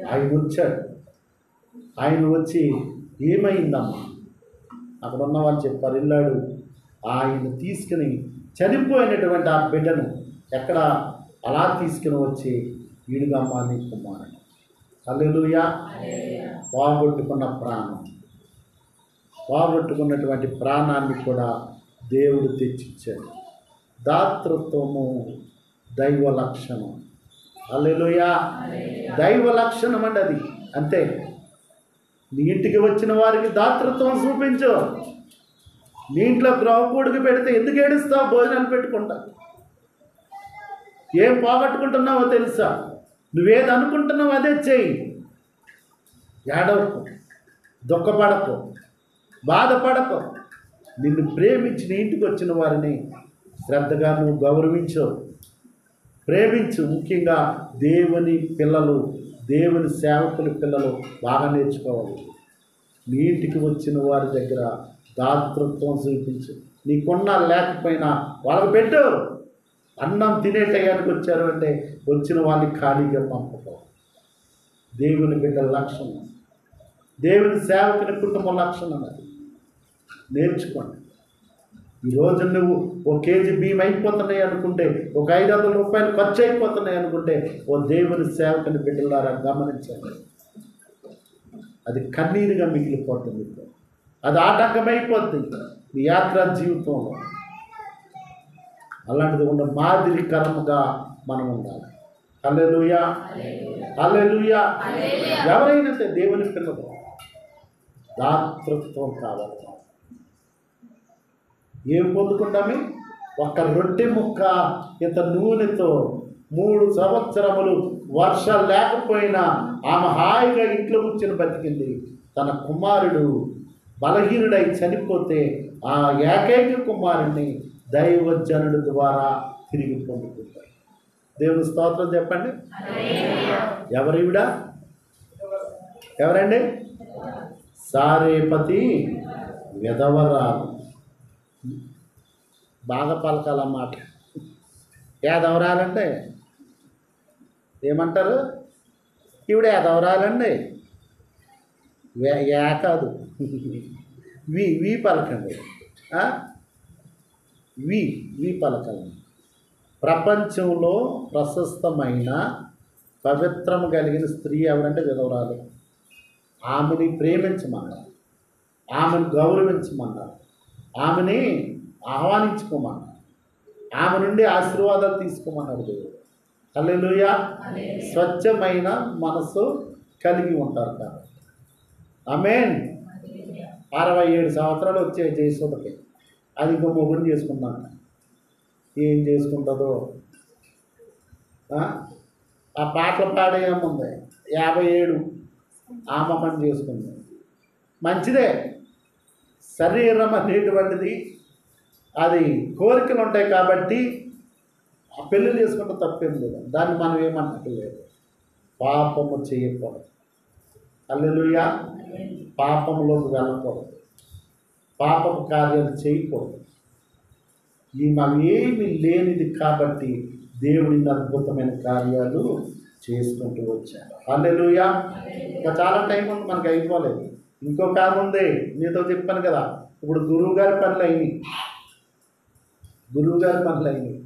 ఆయన వచ్చాడు. ఆయన వచ్చి ఏమైందమ్మా? అక్కడ ఉన్న వాళ్ళు చెప్పారు, వెళ్ళాడు. ఆయన తీసుకుని చనిపోయినటువంటి ఆ బిడ్డను ఎక్కడ అలా తీసుకుని వచ్చి వీడుగమ్మా నీ కుమారుడు. హల్లెలూయా. పోగొట్టుకున్న ప్రాణం, పోగొట్టుకున్నటువంటి ప్రాణాన్ని కూడా దేవుడు తెచ్చిచ్చాడు. దాతృత్వము దైవ లక్షణం. హల్లెలూయా. దైవ లక్షణం అండి అది. అంతే. నీ ఇంటికి వచ్చిన వారికి దాతృత్వం చూపించు. నీ ఇంట్లో గృహకూడికి పెడితే ఎందుకు ఏడుస్తావు? భోజనాలు పెట్టుకుంటా. ఏం పోగొట్టుకుంటున్నావో తెలుసా? నువ్వేది అనుకుంటున్నావు అదే చెయ్యి. ఏడవకు, దుఃఖపడకు, బాధపడకు. నిన్ను ప్రేమించి నీ ఇంటికి వచ్చిన వారిని శ్రద్ధగా నువ్వు గౌరవించు, ప్రేమించు. ముఖ్యంగా దేవుని పిల్లలు, దేవుని సేవకుల పిల్లలు బాగా నేర్చుకోవాలి. నీ ఇంటికి వచ్చిన వారి దగ్గర దాతృత్వం చూపించు. నీకున్నా లేకపోయినా వాళ్ళకి పెట్టు. అన్నం తినే టయానికి వచ్చారు అంటే వచ్చిన వాళ్ళని ఖాళీగా పంపకం. దేవుని బిడ్డల లక్షణం, దేవుని సేవకుని కుటుంబ లక్షణం అది. నేర్చుకోండి. ఈరోజు నువ్వు 1 కేజీ బియ్యం అయిపోతున్నాయి అనుకుంటే, ఒక 500 రూపాయలు ఖర్చు అయిపోతున్నాయి అనుకుంటే, ఓ దేవుని సేవకుని బిడ్డలారా గమనించండి, అది కన్నీరుగా మిగిలిపోతుంది. అది ఆటంకమైపోతుంది మీ యాత్రా జీవితంలో. అలాంటిది ఉన్న మాదిరికరముగా మనం ఉండాలి. హల్లెలూయా, హల్లెలూయా. ఎవరైనా దేవుని పిల్లలు దాతృత్వం కావాలి. ఏం పొందుకుంటామే? ఒక్క రొట్టె ముక్క ఇంత నూనెతో 3 సంవత్సరములు వర్షాలు లేకపోయినా ఆమె హాయిగా ఇంట్లో కూర్చొని బతికింది. తన కుమారుడు బలహీనుడై చనిపోతే ఆ ఏకైక కుమారుడిని దైవజనుడి ద్వారా తిరిగి పొందుకుంటారు. దేవుని స్తోత్రం చెప్పండి. ఎవరివిడ? ఎవరండి? సారేపతి విధవరాలు. బాగా పలకాలన్నమాట. ఏదవరాలంటే ఏమంటారు? ఈవిడ ఏదవరాలండి. యా కాదు, వి పలకండి. వి పలకాలండి. ప్రపంచంలో ప్రశస్తమైన పవిత్రము కలిగిన స్త్రీ ఎవరంటే విధవరాలు. ఆమెని ప్రేమించమన్నారు, ఆమెను గౌరవించమన్నారు, ఆమెని ఆహ్వానించుకోమన్నారు, ఆమె నుండి ఆశీర్వాదాలు తీసుకోమన్నాడు దేవుడు. హల్లెలూయా. స్వచ్ఛమైన మనసు కలిగి ఉంటారు కాబట్టి. ఆమేన్. 67 సంవత్సరాలు వచ్చే జయసుధకి. అది ఇంకో మొగుడిని చేసుకుందాం. ఏం చేసుకుంటుందో. ఆ పాటలు పాడేయముంది 57 ఆమె పని చేసుకుంది. మంచిదే. శరీరం అనేటువంటిది అది కోరికలు ఉంటాయి కాబట్టి ఆ పెళ్ళి చేసుకుంటే తప్పేం లేదు. దాన్ని మనం ఏమంటలేదు. పాపము చేయకూడదు. హల్లెలూయా. పాపంలోకి వెళ్ళకూడదు, పాపపు కార్యాలు చేయకూడదు. ఏమీ లేనిది కాబట్టి దేవుడిని అద్భుతమైన కార్యాలు చేసుకుంటూ వచ్చారు. హల్లెలూయా. ఇంకా చాలా టైం ఉంది, మనకి అయిపోలేదు. ఇంకో కాలం ఉంది. మీతో చెప్పాను కదా, ఇప్పుడు గురువుగారి పనులు అయినాయి. గురువుగారి పనులు అయినాయి.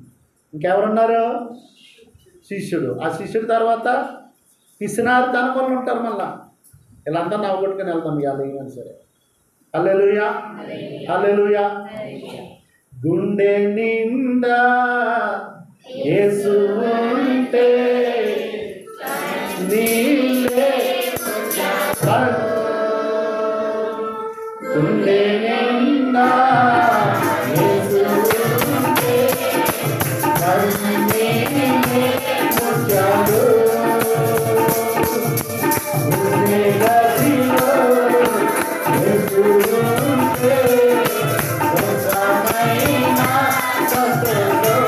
ఇంకెవరున్నారు? శిష్యుడు. ఆ శిష్యుడి తర్వాత పిసినారు తనపనులు ఉంటారు. మళ్ళా వీళ్ళంతా నవ్వుకొట్టుకుని వెళ్తాం ఇవాళ ఏమైనా సరే. హల్లెలూయా, హల్లెలూయా. గుండె నిండా యేసు ఉంటే నీళ్ళే, గుండె నిండా యేసు ఉంటే నీళ్ళే ముత్యాలు. గుండె గదిలో యేసు ఉంటే కోసమైన సంతోషం.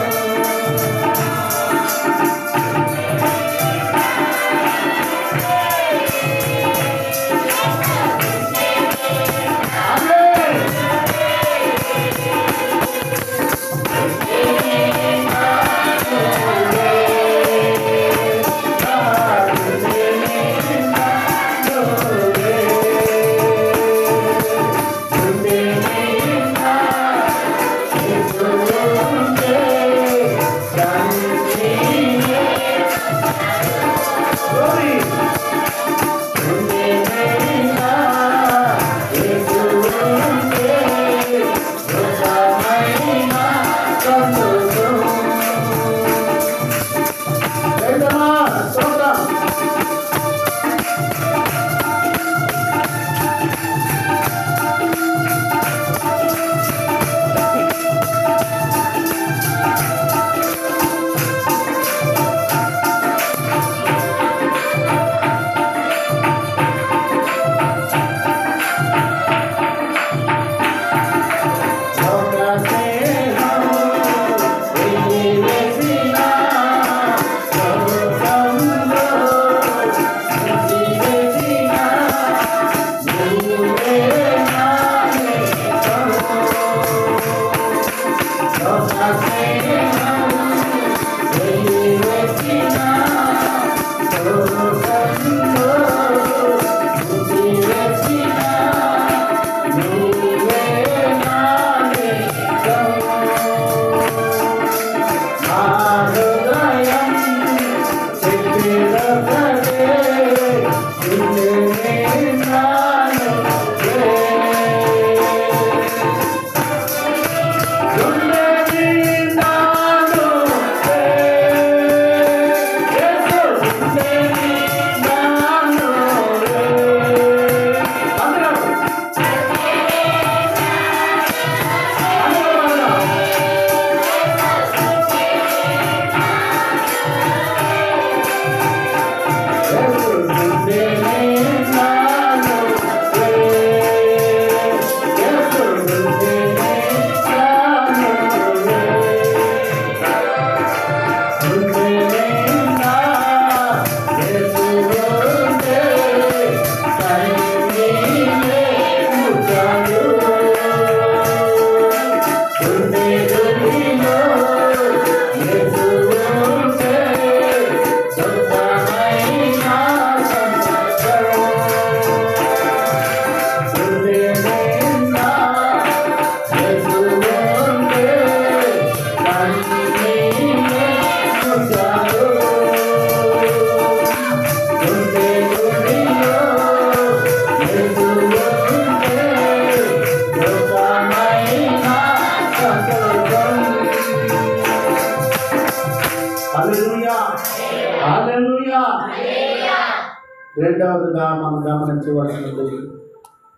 రెండవదిగా మనం గమనించవలసినది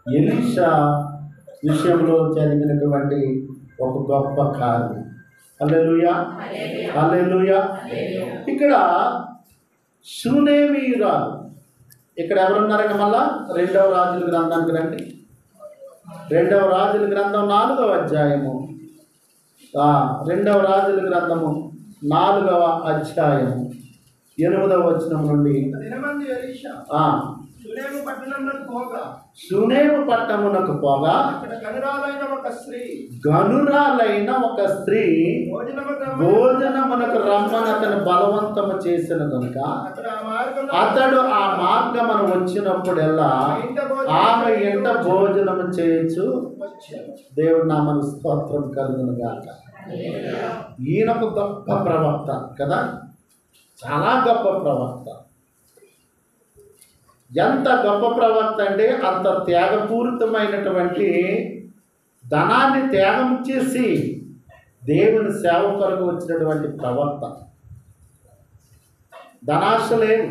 ఎలీషా విషయంలో జరిగినటువంటి ఒక గొప్ప కార్యం. హల్లెలూయా, హల్లెలూయా. ఇక్కడ షూనేమీయురాలు, ఇక్కడ ఎవరున్నారండి? మళ్ళా రెండవ రాజుల గ్రంథానికి రండి. రెండవ రాజుల గ్రంథం 4వ అధ్యాయము, రెండవ రాజుల గ్రంథము 4వ అధ్యాయము 8వ వచనం నుండి. షూనేము పట్టణమునకు పోగా గనురాలైన ఒక స్త్రీ భోజనమునకు రమ్మని అతను బలవంతము చేసిన కనుక అతడు ఆ మార్గమును వచ్చినప్పుడెల్లా ఆమె ఎంట భోజనము చేయొచ్చు. దేవుడి నామమునకు స్తోత్రం కలుగును గాక. ఈయనకు గొప్ప ప్రవక్త కదా, చాలా గొప్ప ప్రవక్త. ఎంత గొప్ప ప్రవక్త అంటే అంత త్యాగపూరితమైనటువంటి ధనాన్ని త్యాగం చేసి దేవుని సేవ కొరకు వచ్చినటువంటి ప్రవక్త. ధనాశ లేదు.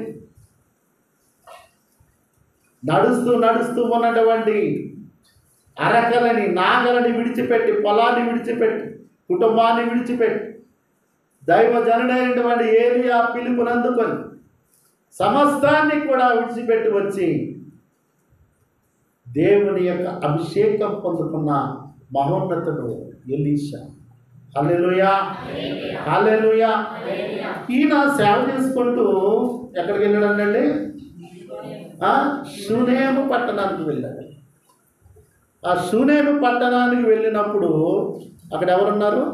నడుస్తూ నడుస్తూ ఉన్నటువంటి అరకలని నాగలని విడిచిపెట్టి, పొలాన్ని విడిచిపెట్టి, కుటుంబాన్ని విడిచిపెట్టి దైవజనుడైనటువంటి ఏలియా పిలుపునందుకొని సమస్తాన్ని కూడా విడిచిపెట్టి వచ్చి దేవుని యొక్క అభిషేకం పొందుకున్న మహోన్నతుడు ఎలీషా. హల్లెలూయా, హల్లెలూయా. ఈయన సేవ చేసుకుంటూ ఎక్కడికి వెళ్ళాడండి? షూనేము పట్టణానికి వెళ్ళాడు. ఆ షూనేము పట్టణానికి వెళ్ళినప్పుడు అక్కడ ఎవరున్నారు?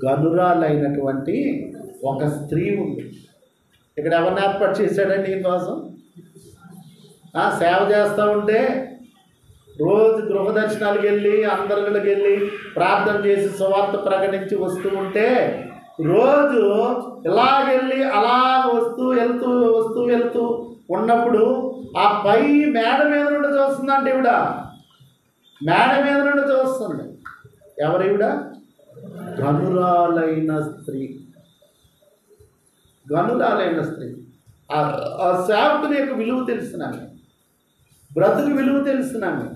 గనురాలైనటువంటి ఒక స్త్రీ ఉంది. ఇక్కడ ఎవరిని ఏర్పాటు చేశాడండి ఈయన కోసం? సేవ చేస్తూ ఉంటే రోజు గృహ దర్శనాలకు వెళ్ళి అందరికి వెళ్ళి ప్రార్థన చేసి సువార్త ప్రకటించి వస్తూ ఉంటే రోజు ఇలాగెళ్ళి అలాగ వస్తూ వెళ్తూ ఉన్నప్పుడు ఆ పై మేడ మీద నుండి చూస్తుందంటే ఈవిడ మేడ మీద నుండి చూస్తుంది. ఎవరివిడ? గనురాలైన స్త్రీ. గనురాలైన స్త్రీ. ఆ సేవకుని యొక్క విలువ తెలిసినామే, బ్రతుకు విలువ తెలిసినామే,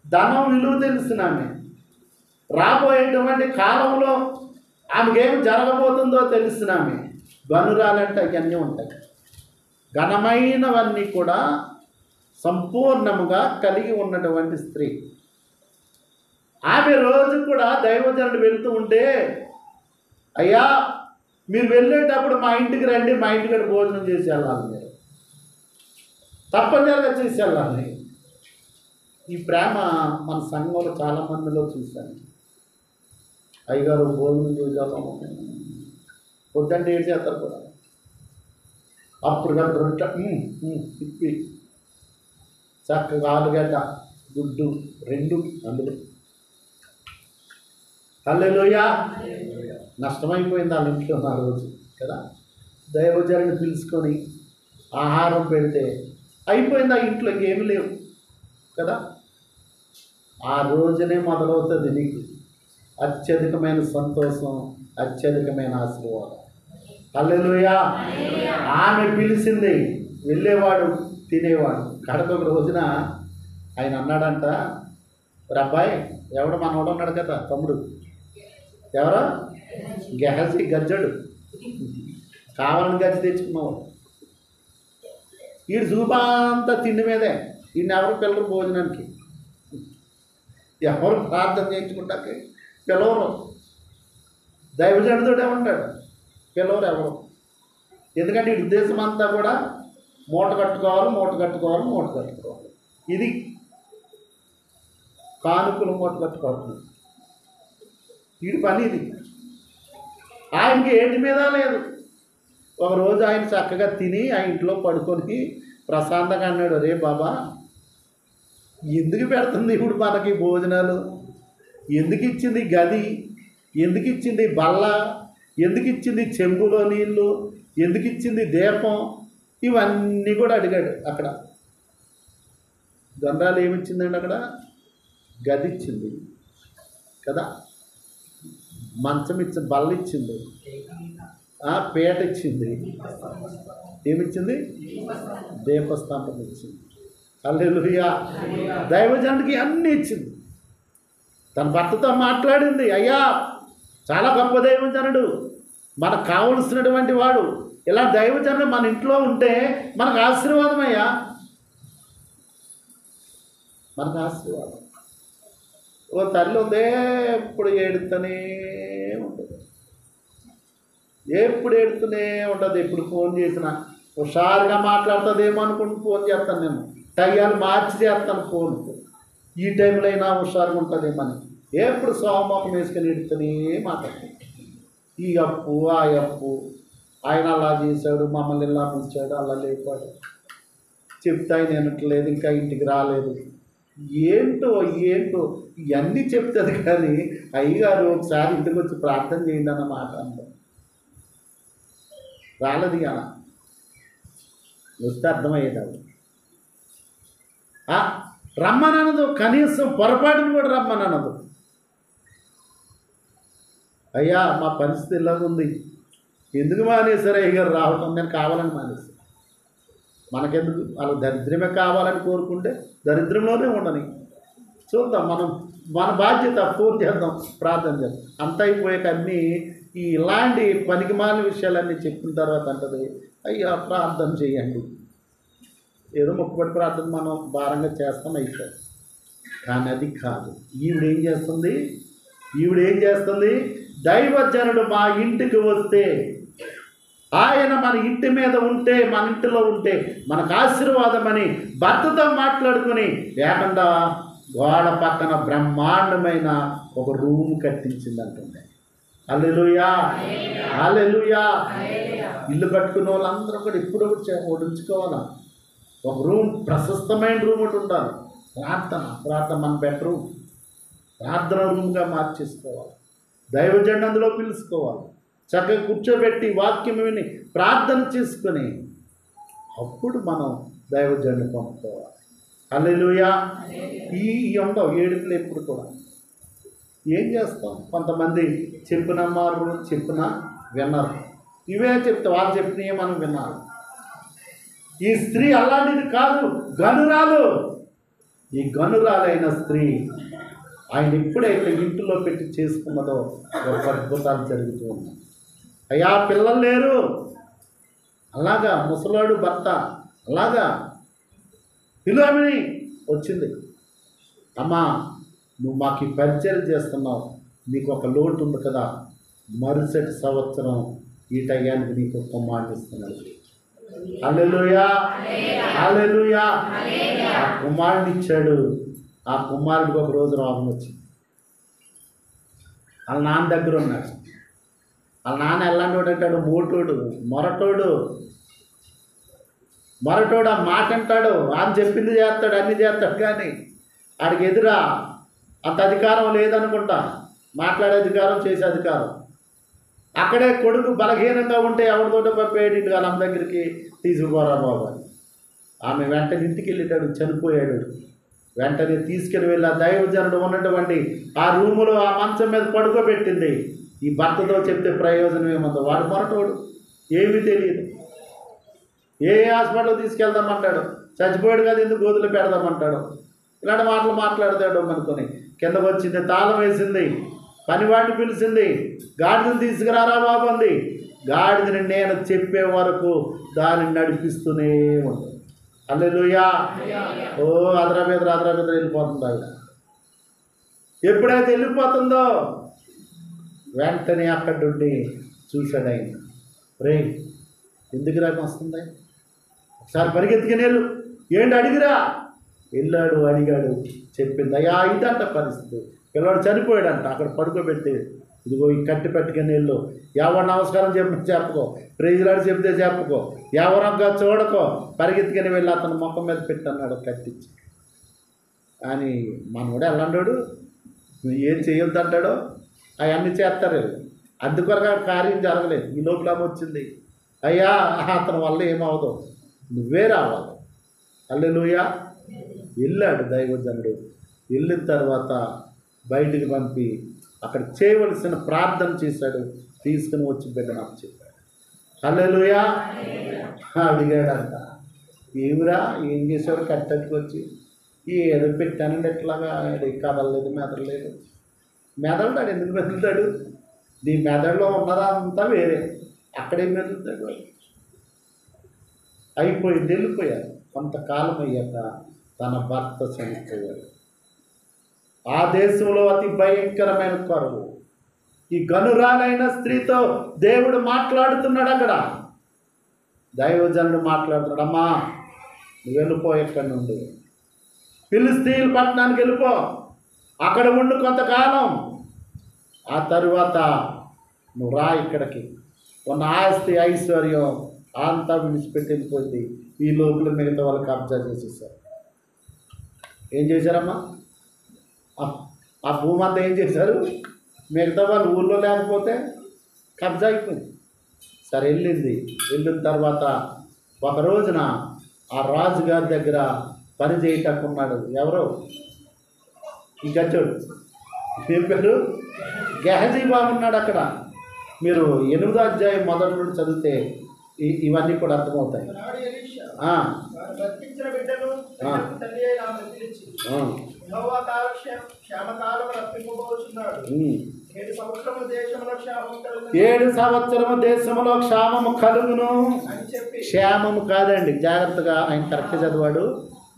ధనం విలువ తెలిసినామే, రాబోయేటువంటి కాలంలో ఆమెకేం జరగబోతుందో తెలిసినామే. గనురాలంటే అవన్నీ ఉంటాయి. ఘనమైనవన్నీ కూడా సంపూర్ణముగా కలిగి ఉన్నటువంటి స్త్రీ. ఆమె రోజు కూడా దైవజనుడు వెళ్తూ ఉంటే, అయ్యా మీరు వెళ్ళేటప్పుడు మా ఇంటికి రండి, మా ఇంటికి భోజనం చేసి వెళ్ళాలి, మీరు తప్పనిసరిగా చేసి వెళ్ళాలి. ఈ ప్రేమ మన సంఘంలో చాలామందిలో చూశాను. అయ్యగారు భోజనం చేసేద్దాము వద్దంటే ఏడు చేస్తారు కూడా. అప్పుడు కానీ రొట్టె తిప్పి చక్కగా ఆలుగడ్డ గుడ్డు 2 అందులో. హల్లెలూయా. నష్టమైపోయింది వాళ్ళ ఇంట్లో ఆ రోజు కదా. దైవజనుడిని పిలుచుకొని ఆహారం పెడితే అయిపోయింది. ఆ ఇంట్లో ఇంకేమీ లేవు కదా. ఆ రోజునే మొదలవుతుంది నీకు అత్యధికమైన సంతోషం, అత్యధికమైన ఆశీర్వాదం. హల్లెలూయా. ఆమె పిలిచింది, వెళ్ళేవాడు, తినేవాడు. కడకొక రోజున ఆయన అన్నాడంట, అబ్బాయి ఎవడు మనోడు ఉన్నాడు కదా తమ్ముడు, ఎవరో గెహసి గజ్జడు, కావాలని గజ్జి తెచ్చుకున్నావు. వీడు చూపంతా తిండి మీదే. ఈయన ఎవరు పిల్లలు భోజనానికి, ఎవరు ప్రార్థన చేయించుకుంటాకి పిలవరు. దైవజనుడితోటే ఉంటాడు, పిలవరు ఎవరు. ఎందుకంటే ఈ ఉద్దేశం అంతా కూడా మూట కట్టుకోవాలి. ఇది కానుకలు మూట కట్టుకోవాలి. వీడి పని ఇది. ఆయనకి ఏంటి మీద లేదు. ఒకరోజు ఆయన చక్కగా తిని ఆ ఇంట్లో పడుకొని ప్రశాంతంగా అన్నాడు, రే బాబా ఎందుకు పెడుతుంది ఇప్పుడు మనకి భోజనాలు? ఎందుకు ఇచ్చింది గది? ఎందుకు ఇచ్చింది బల్ల? ఎందుకు ఇచ్చింది చెంబులో నీళ్ళు? ఎందుకు ఇచ్చింది దీపం? ఇవన్నీ కూడా అడిగాడు. అక్కడ గంధాలు ఏమిచ్చిందండి? అక్కడ గది ఇచ్చింది కదా, మంచం ఇచ్చింది, బల్ల ఇచ్చింది, పేట ఇచ్చింది. ఏమిచ్చింది? దీపస్తంభం ఇచ్చింది. హల్లెలూయా. దైవజనుడికి అన్నీ ఇచ్చింది. తన భర్తతో మాట్లాడింది, అయ్యా చాలా గొప్ప దైవజనుడు, మనకు కావలసినటువంటి వాడు, ఇలా దైవజనుడు మన ఇంట్లో ఉంటే మనకు ఆశీర్వాదం అయ్యా, మనకు ఆశీర్వాదం. ఓ తల్లి ఉందే ఎప్పుడు ఏడుతూనే ఉంటుంది, ఎప్పుడు ఏడుతూనే ఉంటుంది. ఎప్పుడు ఫోన్ చేసినా హుషారుగా మాట్లాడుతుందేమో అనుకుని ఫోన్ చేస్తాను నేను, టైయాలు మార్చి చేస్తాను ఫోన్. ఈ టైంలో అయినా హుషారుగా ఉంటుందేమని ఎప్పుడు సోమోకం వేసుకొని ఎడుతూనే మాట్లాడుతుంది. ఈ అప్పు ఆ అప్పు, ఆయన అలా చేశాడు, మమ్మల్ని ఇలా ముంచాడు, అలా లేపాడు, చెప్తే ఆయన వినట్లేదు, ఇంకా ఇంటికి రాలేదు, ఏంటో ఇవన్నీ చెప్తుంది. కానీ అయ్యగారు ఒకసారి ఇంటికి వచ్చి ప్రార్థన చేయండి అన్న మాట అంటాం. రాలేదు అలా వస్తే అర్థమయ్యేది. రమ్మనదు, కనీసం పొరపాటును కూడా రమ్మనదు. అయ్యా మా పరిస్థితి ఇలా ఉంది, ఎందుకు మానేశారు అయ్యగారు రావటం? నేను కావాలని మానేశాను. మనకెందుకు? వాళ్ళ దరిద్రమే కావాలని కోరుకుంటే దరిద్రంలోనే ఉండని చూద్దాం. మన బాధ్యత ఫోన్ చేద్దాం, ప్రార్థన చేద్దాం. అంత అయిపోయాక అన్నీ ఇలాంటి పనికిమాలిన విషయాలన్నీ చెప్పిన తర్వాత అంటది, అయ్యా ప్రార్థన చేయండి. ఏదో మొక్కుబడి ప్రార్థన మనం భారంగా చేస్తాం అయిపోయి. కానీ అది కాదు. ఈవిడేం చేస్తుంది? దైవజనుడు మా ఇంటికి వస్తే, ఆయన మన ఇంటి మీద ఉంటే, మన ఇంటిలో ఉంటే మనకు ఆశీర్వాదం అని భర్తతో మాట్లాడుకుని లేకుండా గోడ పక్కన బ్రహ్మాండమైన ఒక రూమ్ కట్టించిందంటుంది. హల్లెలూయా, హల్లెలూయా. ఇల్లు కట్టుకున్న వాళ్ళందరూ కూడా ఇప్పుడు ఒకటి ఉంచుకోవాలా, ఒక రూమ్, ప్రశస్తమైన రూమ్ ఒకటి ఉండాలి. ప్రార్థన మన బెడ్రూమ్ ప్రార్థన రూమ్గా మార్చేసుకోవాలి. దైవజనుడు అందులో పిలుచుకోవాలి, చక్కగా కూర్చోబెట్టి వాక్యం విని ప్రార్థన చేసుకొని అప్పుడు మనం దైవజనుడిని పంపుకోవాలి. హల్లెలూయా. ఈ ఉండవు ఏడుపులు ఎప్పుడు కూడా. ఏం చేస్తాం? కొంతమంది చెప్పినా విన్నారు. ఇవే చెప్తే వాళ్ళు చెప్పినవి మనం విన్నాను. ఈ స్త్రీ అలాంటిది కాదు, గనురాలు. ఈ గనురాలైన స్త్రీ ఆయన ఎప్పుడైతే ఇంటిలో పెట్టి చేసుకున్నదో గొప్ప అద్భుతాలు జరుగుతూ ఉన్నాయి. అయ్యా పిల్లలు లేరు, అలాగా ముసలాడు భర్త, అలాగా పిల్లమని వచ్చింది. అమ్మా నువ్వు మాకు ఈ పరిచయం చేస్తున్నావు, నీకు ఒక లోటు ఉంది కదా, మరుసటి సంవత్సరం ఈ టయానికి నీకు కుమారుడు ఇస్తున్నాడు. హల్లెలూయా, హల్లెలూయా. ఆ కుమారుడు ఇచ్చాడు. ఆ కుమారుడికి ఒక రోజు రోగం వచ్చింది. వాళ్ళ నాన్న దగ్గర ఉన్నాడు. వాళ్ళ నాన్న ఎలాంటి వాడు అంటాడు? మోటోడు, మొరటోడు. ఆ మాట అంటాడు, ఆయన చెప్పింది చేస్తాడు, అన్నీ చేస్తాడు. కానీ ఆడికి ఎదురా అంత అధికారం లేదనుకుంటా, మాట్లాడే అధికారం, చేసే అధికారం. అక్కడే కొడుకు బలహీనంగా ఉంటే ఎవరితోటో పంపేయండి వాళ్ళ అమ్మ దగ్గరికి, తీసుకుపోరా బాబు అని. ఆమె వెంటనే ఇంటికి వెళ్ళేటాడు, చనిపోయాడు. వెంటనే తీసుకెళ్ళి వెళ్ళి ఆ దైవజనుడు ఉన్నటువంటి ఆ రూములో ఆ మంచం మీద పడుకోబెట్టింది. ఈ భర్తతో చెప్తే ప్రయోజనం ఏముందో? వాడు మొరటోడు, ఏమీ తెలియదు. ఏ హాస్పిటల్ తీసుకెళ్దామంటాడు, చచ్చిపోయాడు కదా ఎందుకు గోతులు పెడదామంటాడు. ఇలాంటి మాటలు మాట్లాడతాడు అనుకుని కిందకు వచ్చింది, తాళం వేసింది, పనివాడిని పిలిచింది, గాడిదని తీసుకురారా బాబు అంది. గాడిదని నేను చెప్పే వరకు దానిని నడిపిస్తూనే ఉంటుంది. హల్లెలూయా. ఓ అదరబెదర వెళ్ళిపోతుంది ఆవిడ. ఎప్పుడైతే వెళ్ళిపోతుందో వెంటనే అక్కడి నుండి చూశాడు ఆయన. రే ఎందుకు రాకం వస్తుంది? ఒకసారి పరిగెత్తుకుని వెళ్ళు, ఏంటి అడిగిరా. వెళ్ళాడు, అడిగాడు, చెప్పింది. అయ్యా ఇదంట పరిస్థితి, పిల్లవాడు చనిపోయాడంట, అక్కడ పడుకోబెట్టి ఇదిగో ఈ కట్టి పెట్టుకుని వెళ్ళు, ఎవరు నమస్కారం చెప్పుకో, ప్రైజ్లాడు చెప్తే చెప్పుకో, ఎవరొక్క చూడకో, పరిగెత్తుకుని వెళ్ళి అతను మొక్కం మీద పెట్టన్నాడు కట్టించి. కానీ మనోడు ఎలాంటాడు, ఏం చేయొద్దు అంటాడో అవన్నీ చేస్తారు. అందుకొరగా కార్యం జరగలేదు. ఈ లోపల వచ్చింది, అయ్యా అతని వల్ల ఏమవదు, నువ్వే రావాలి. హల్లెలూయా. వెళ్ళాడు దైవజనుడు. వెళ్ళిన తర్వాత బయటికి పంపి అక్కడ చేయవలసిన ప్రార్థన చేశాడు. తీసుకుని వచ్చి బిడ్డ నాకు చెప్పాడు. హల్లెలూయా. అడిగాడంట, ఏమిరా ఏం చేశారు కట్టెట్టుకొచ్చి? ఏదో పెట్టానండి ఎట్లాగా, కదలలేదు మెదలలేదు. మెదలుతాడు, ఎందుకు మెదులుతాడు? నీ మెదడులో ఉన్నదంతా వేరే, అక్కడేం మెదులుతాడు? అయిపోయింది, వెళ్ళిపోయారు. కొంతకాలం అయ్యాక తన భర్త చనిపోయాడు. ఆ దేశంలో అతి భయంకరమైన కరువు. ఈ గనురాలైన స్త్రీతో దేవుడు మాట్లాడుతున్నాడు. అక్కడ దైవజనుడు మాట్లాడుతున్నాడు, అమ్మా నువ్వు వెళ్ళిపో, ఇక్కడి నుండి ఫిలిష్తీయుల పట్టణానికి వెళ్ళిపో, అక్కడ ఉండు కొంతకాలం, ఆ తరువాత నువ్వు రా ఇక్కడికి. ఉన్న ఆస్తి ఐశ్వర్యం అంతా విడిచిపెట్టి వెళ్ళిపోయింది. ఈ లోపల మిగతా వాళ్ళు కబ్జా చేసేసారు. ఏం చేశారమ్మా? ఆ భూమి అంతా ఏం చేశారు? మిగతా వాళ్ళు ఊళ్ళో లేకపోతే కబ్జా అయిపోయింది. సరే వెళ్ళింది. వెళ్ళిన తర్వాత ఒక రోజున ఆ రాజుగారి దగ్గర పని చేయటకున్నాడు. ఎవరో ఈ గచ్చోడు, ఏం పేరు? గెహజీ బాబు ఉన్నాడు అక్కడ. మీరు 8వ అధ్యాయం మొదటి నుండి చదివితే ఇవన్నీ కూడా అర్థమవుతాయి. ఏడు సంవత్సరము దేశంలో క్షామము కలుగును. క్షేమము కాదండి, జాగ్రత్తగా ఆయన కరెక్ట్ చదివాడు,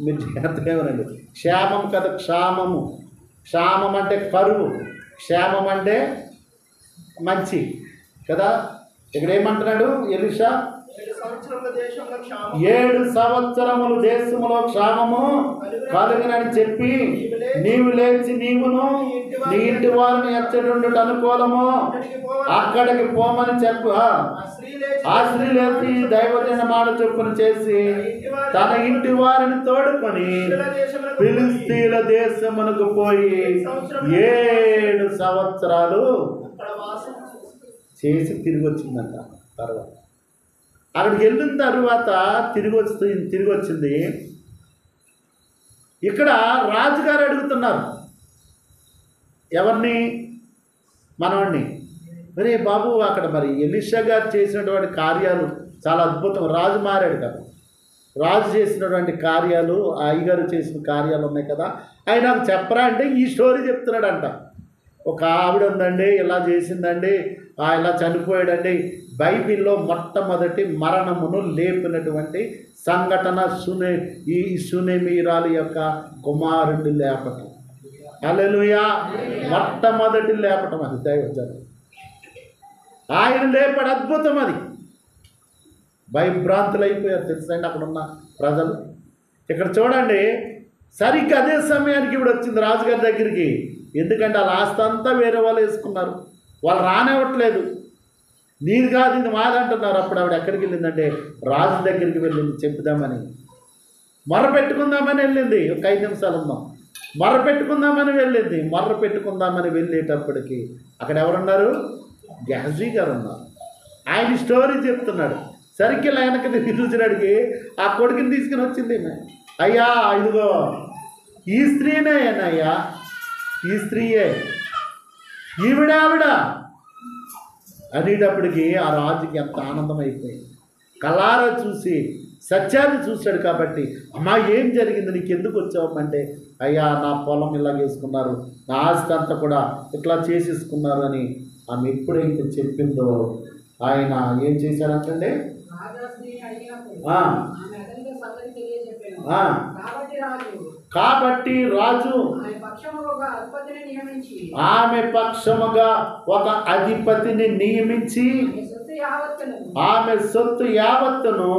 మీరు జాగ్రత్తగా ఏమనండి. క్షేమం కదా, క్షామము. క్షామం అంటే కరువు, క్షేమం అంటే మంచి కదా. ఇక్కడ ఏమంటున్నాడు ఎలీషా? 7 సంవత్సరములు దేశములో క్షామము కలుగునని చెప్పి నీవు లేచి నీవును నీ ఇంటి వారిని ఎచ్చటుండుట అనుకూలము, అక్కడికి పోమని చెప్పు. ఆ స్త్రీ లేచి దైవజన మాట చొప్పున చేసి తన ఇంటి వారిని తోడుకొని ఫిలిష్తీయుల దేశమునకు పోయి 7 సంవత్సరాలు చేసి తిరిగి వచ్చిందంట. తర్వాత అక్కడికి వెళ్ళిన తర్వాత తిరిగి వచ్చింది. ఇక్కడ రాజుగారు అడుగుతున్నారు ఎవరిని? మనవాడిని. మరి బాబు అక్కడ మరి ఎలీషా గారు చేసినటువంటి కార్యాలు చాలా అద్భుతం. రాజు మారాడు కదా, రాజు చేసినటువంటి కార్యాలు, ఆ అయ్యగారు చేసిన కార్యాలు ఉన్నాయి కదా, అవి నాకు చెప్పరా అంటే ఈ స్టోరీ చెప్తున్నాడంట. ఒక ఆవిడ ఉందండి, ఇలా చేసిందండి, ఇలా చనిపోయాడండి. బైబిల్లో మొట్టమొదటి మరణమును లేపినటువంటి సంఘటన ఈ సునేమీరాలు యొక్క కుమారుడు లేపటం. హల్లెలూయా. మొట్టమొదటి లేపటం అది దైవజనం. ఆయన లేపడు, అద్భుతం అది. భయభ్రాంతులు అయిపోయారు తెలుసండి అక్కడ ఉన్న ప్రజలు. ఇక్కడ చూడండి, సరిగ్గా అదే సమయానికి ఇప్పుడు వచ్చింది రాజుగారి దగ్గరికి. ఎందుకంటే వాళ్ళ ఆస్తి అంతా వేరే వాళ్ళు వేసుకున్నారు, వాళ్ళు రానివ్వట్లేదు. నీది కాదు ఇది మాది అంటున్నారు. అప్పుడు ఆవిడ ఎక్కడికి వెళ్ళిందంటే రాజు దగ్గరికి వెళ్ళింది, చెప్పుదామని, మొర్ర పెట్టుకుందామని వెళ్ళింది. ఒక 5 నిమిషాలు ఉందాం. మొర్ర పెట్టుకుందామని వెళ్ళేటప్పటికి అక్కడ ఎవరున్నారు? గెహజీ గారు ఉన్నారు. ఆయన స్టోరీ చెప్తున్నాడు. సరిగ్గా వెనక చూసినాడికి ఆ కొడుకుని తీసుకుని వచ్చింది. అయ్యా ఇదిగో ఈ స్త్రీనే అయ్యా, ఈ స్త్రీయే, ఈవిడ అనేటప్పటికి ఆ రాజుకి ఎంత ఆనందం అయిపోయింది. కళ్ళారా చూసి సత్యాన్ని చూశాడు కాబట్టి, అమ్మా ఏం జరిగింది, నీకు ఎందుకు వచ్చావమ్మంటే, అయ్యా నా పొలం ఇలా చేసుకున్నారు, నా ఆస్తి అంతా కూడా ఇట్లా చేసేసుకున్నారు అని ఆమె ఎప్పుడైతే చెప్పిందో ఆయన ఏం చేశాడంటే, కాబట్టి రాజు ఆమె పక్షముగా ఒక అధిపతిని నియమించి ఆమె సొత్తు యావత్తును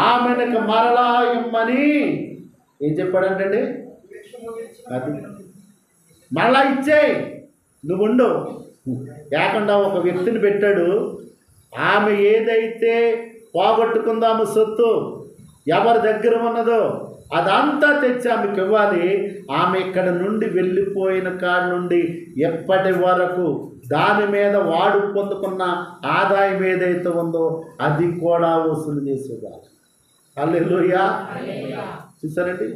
ఆమెకు మరలా ఇమ్మని ఏం చెప్పాడంటే, అది మరలా ఇచ్చేయి, నువ్వు ఉండు. లేకుండా ఒక వ్యక్తిని పెట్టాడు. ఆమె ఏదైతే పోగొట్టుకుందాము సొత్తు ఎవరి దగ్గర ఉన్నదో అదంతా తెచ్చి ఆమెకు ఇవ్వాలి. ఆమె ఇక్కడ నుండి వెళ్ళిపోయిన కాడి నుండి ఎప్పటి వరకు దాని మీద వాడు పొందుకున్న ఆదాయం ఏదైతే ఉందో అది కూడా వసూలు చేసేవారు. హల్లెలూయా. చూసారండి,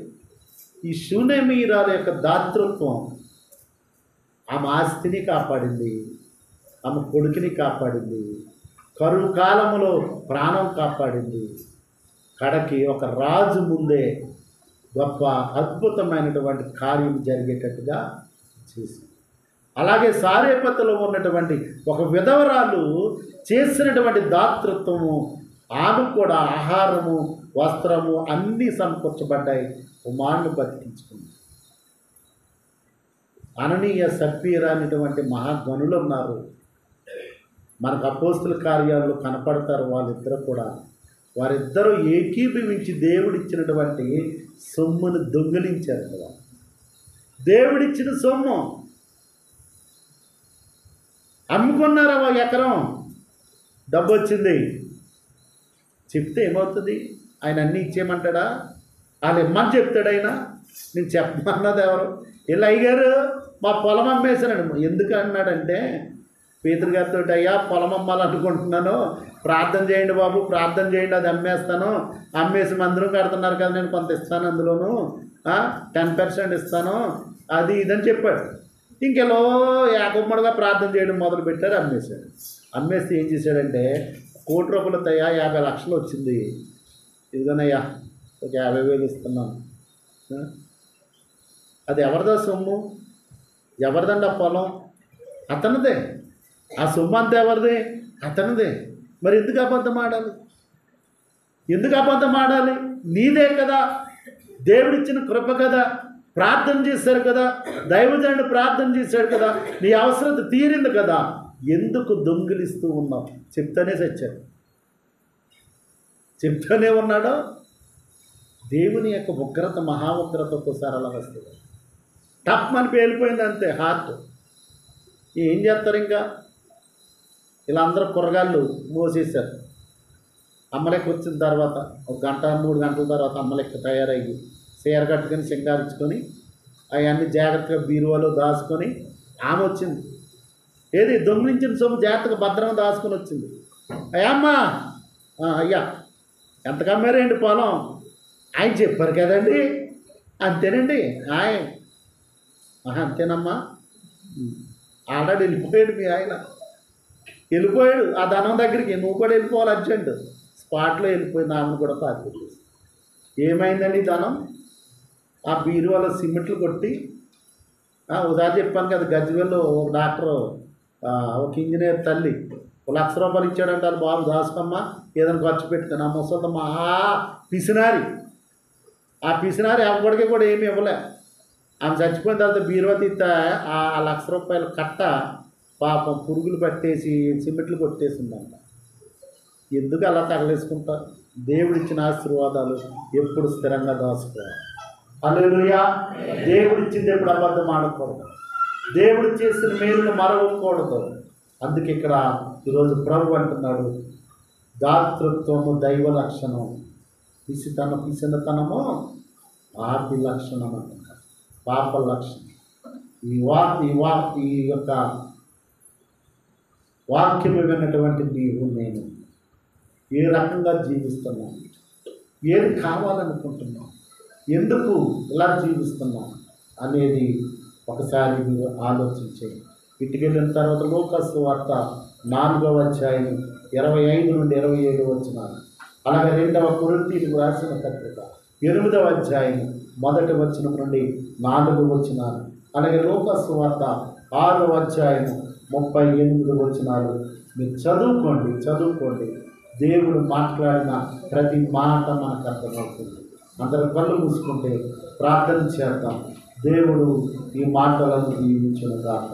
ఈ షూనేమీరాల యొక్క దాతృత్వం ఆమె ఆస్తిని కాపాడింది, ఆమె కొడుకుని కాపాడింది, కరువు కాలములో ప్రాణం కాపాడింది. కడకి ఒక రాజు ముందే గొప్ప అద్భుతమైనటువంటి కార్యం జరిగేటట్టుగా చేసింది. అలాగే సారేపతిలో ఉన్నటువంటి ఒక విధవరాలు చేసినటువంటి దాతృత్వము, ఆమె కూడా ఆహారము, వస్త్రము అన్నీ సమకూర్చబడ్డాయి. కుమారుని బతికించుకుంది. అననీయ సప్పీరా అనేటువంటి మహాగణులు ఉన్నారు. మనకు అపోస్తుల కార్యాలు కనపడతారు. వాళ్ళిద్దరు కూడా, వారిద్దరూ ఏకీభవించి దేవుడిచ్చినటువంటి సొమ్మును దొంగిలించారు కదా. దేవుడిచ్చిన సొమ్ము అమ్ముకున్నారా? ఎకరం డబ్బు వచ్చింది చెప్తే ఏమవుతుంది? ఆయన అన్నీ ఇచ్చేయమంటాడా? వాళ్ళు ఇమ్మని చెప్తాడు ఆయన. నేను చెప్పమన్నది ఎవరు? ఇలా అయ్యారు మా పొలం అమ్మేశానండి. ఎందుకు అన్నాడంటే, పేతురు గారితో, అయ్యా పొలం అమ్మాలనుకుంటున్నాను, ప్రార్థన చేయండి బాబు, ప్రార్థన చేయండి, అది అమ్మేస్తాను, అమ్మేసి మందిరం కడుతున్నారు కదా, నేను కొంత ఇస్తాను, అందులోను 10% ఇస్తాను, అది ఇదని చెప్పాడు. ఇంకెలో ఏకమ్మడిగా ప్రార్థన చేయడం మొదలు పెట్టారు. అమ్మేశాడు. అమ్మేస్తే ఏం చేశాడంటే, ₹1,00,00,000 తయ్యా 50 లక్షలు వచ్చింది, ఇదిగోనయ్యా ఒక 50,000 ఇస్తున్నాను. అది ఎవరిదా సొమ్ము? ఎవరిదండి ఆ పొలం? అతనిదే. ఆ సొమ్ము అంతా ఎవరిది? అతనిదే. మరి ఎందుకు అబద్ధం ఆడాలి? ఎందుకు అబద్ధం ఆడాలి? నీదే కదా, దేవుడిచ్చిన కృప కదా, ప్రార్థన చేశారు కదా, దైవజనుడు ప్రార్థన చేశాడు కదా, నీ అవసరత తీరింది కదా, ఎందుకు దొంగిలిస్తూ ఉన్నావు? చెప్తానే చచ్చాడు. చెప్తానే ఉన్నాడో. దేవుని యొక్క ఉగ్రత, మహా ఉగ్రత ఒక్కోసారి అలా వస్తుంది. టప్ అని పేలిపోయింది అంతే హార్ట్. ఏం చేస్తారు? ఇంకా ఇలా అందరూ కూరగాయలు మోసేశారు. అమ్మలెక్క వచ్చిన తర్వాత 1 గంట 3 గంటల తర్వాత అమ్మలెక్క తయారయ్యి చీర కట్టుకొని సింగారించుకొని అవన్నీ జాగ్రత్తగా బీరువాలో దాచుకొని ఆమె వచ్చింది. ఏది దొంగిలించిన సొమ్ము జాగ్రత్తగా భద్రంగా దాచుకొని వచ్చింది. అయ్యమ్మా, అయ్యా ఎంత కమ్మారండి పొలం? ఆయన చెప్పారు కదండి. అంతేనండి. అంతేనమ్మా. ఆల్రెడీ వెళ్ళిపోయాడు మీ ఆయన, వెళ్ళిపోయాడు ఆ ధనం దగ్గరికి. నువ్వు కూడా వెళ్ళిపోవాలి అర్జెంట్. స్పాట్లో వెళ్ళిపోయింది. ఆమెను కూడా పాతిపెట్టేసి. ఏమైందండి ధనం? ఆ బీరువాలో సిమెంట్లు కొట్టి, ఒకసారి చెప్పాను కదా, గజ్వేల్లో ఒక డాక్టర్, ఒక ఇంజనీర్ తల్లి ₹1,00,000 ఇచ్చాడంట. వాళ్ళు బాబు దాసుకోమ్మా, ఏదైనా ఖర్చు పెట్టుకుని. ఆ ముసలి మహా పిసినారి. ఆ పిసినారి అవ్వడికి కూడా ఏమీ ఇవ్వలే. ఆమె చచ్చిపోయిన తర్వాత బీరువా తీస్తే ఆ ₹1,00,000 కట్ట పాపం పురుగులు పట్టేసి సిమెంట్లు కొట్టేసిందంట. ఎందుకు అలా తగలేసుకుంటారు? దేవుడిచ్చిన ఆశీర్వాదాలు ఎప్పుడు స్థిరంగా దాచుకోవాలి. హల్లెలూయా. దేవుడిచ్చింది ఎప్పుడు అబద్ధం ఆడకూడదు. దేవుడు చేసిన మేలును మరవకూడదు. అందుకే ఇక్కడ ఈరోజు ప్రభు అంటున్నాడు, దాతృత్వము దైవ లక్షణం, పిసినతనము పాపి లక్షణం అంటున్నాడు. పాప లక్షణం. ఈ యొక్క వాక్యము విన్నటువంటి నీవు నేను ఏ రకంగా జీవిస్తున్నాం? ఏది కావాలనుకుంటున్నాం? ఎందుకు ఇలా జీవిస్తున్నాం అనేది ఒకసారి మీరు ఆలోచించండి. ఇంటికి వెళ్ళిన తర్వాత లూకాసు సువార్త 4వ అధ్యాయం 25 నుండి 27 వచనాలు, అలాగే 2వ కొరింథీయులకు రాసిన పత్రిక 8వ అధ్యాయం 1వ వచనం నుండి 4 వచనాలు, అలాగే లూకాసు సువార్త 6వ అధ్యాయం 38 వచనాలు మీరు చదువుకోండి. దేవుడు మాట్లాడిన ప్రతి మాట మనకు అర్థమవుతుంది. అందరూ కళ్ళు మూసుకుంటే ప్రార్థన చేద్దాం. దేవుడు ఈ మాటలను దీవించును గాక.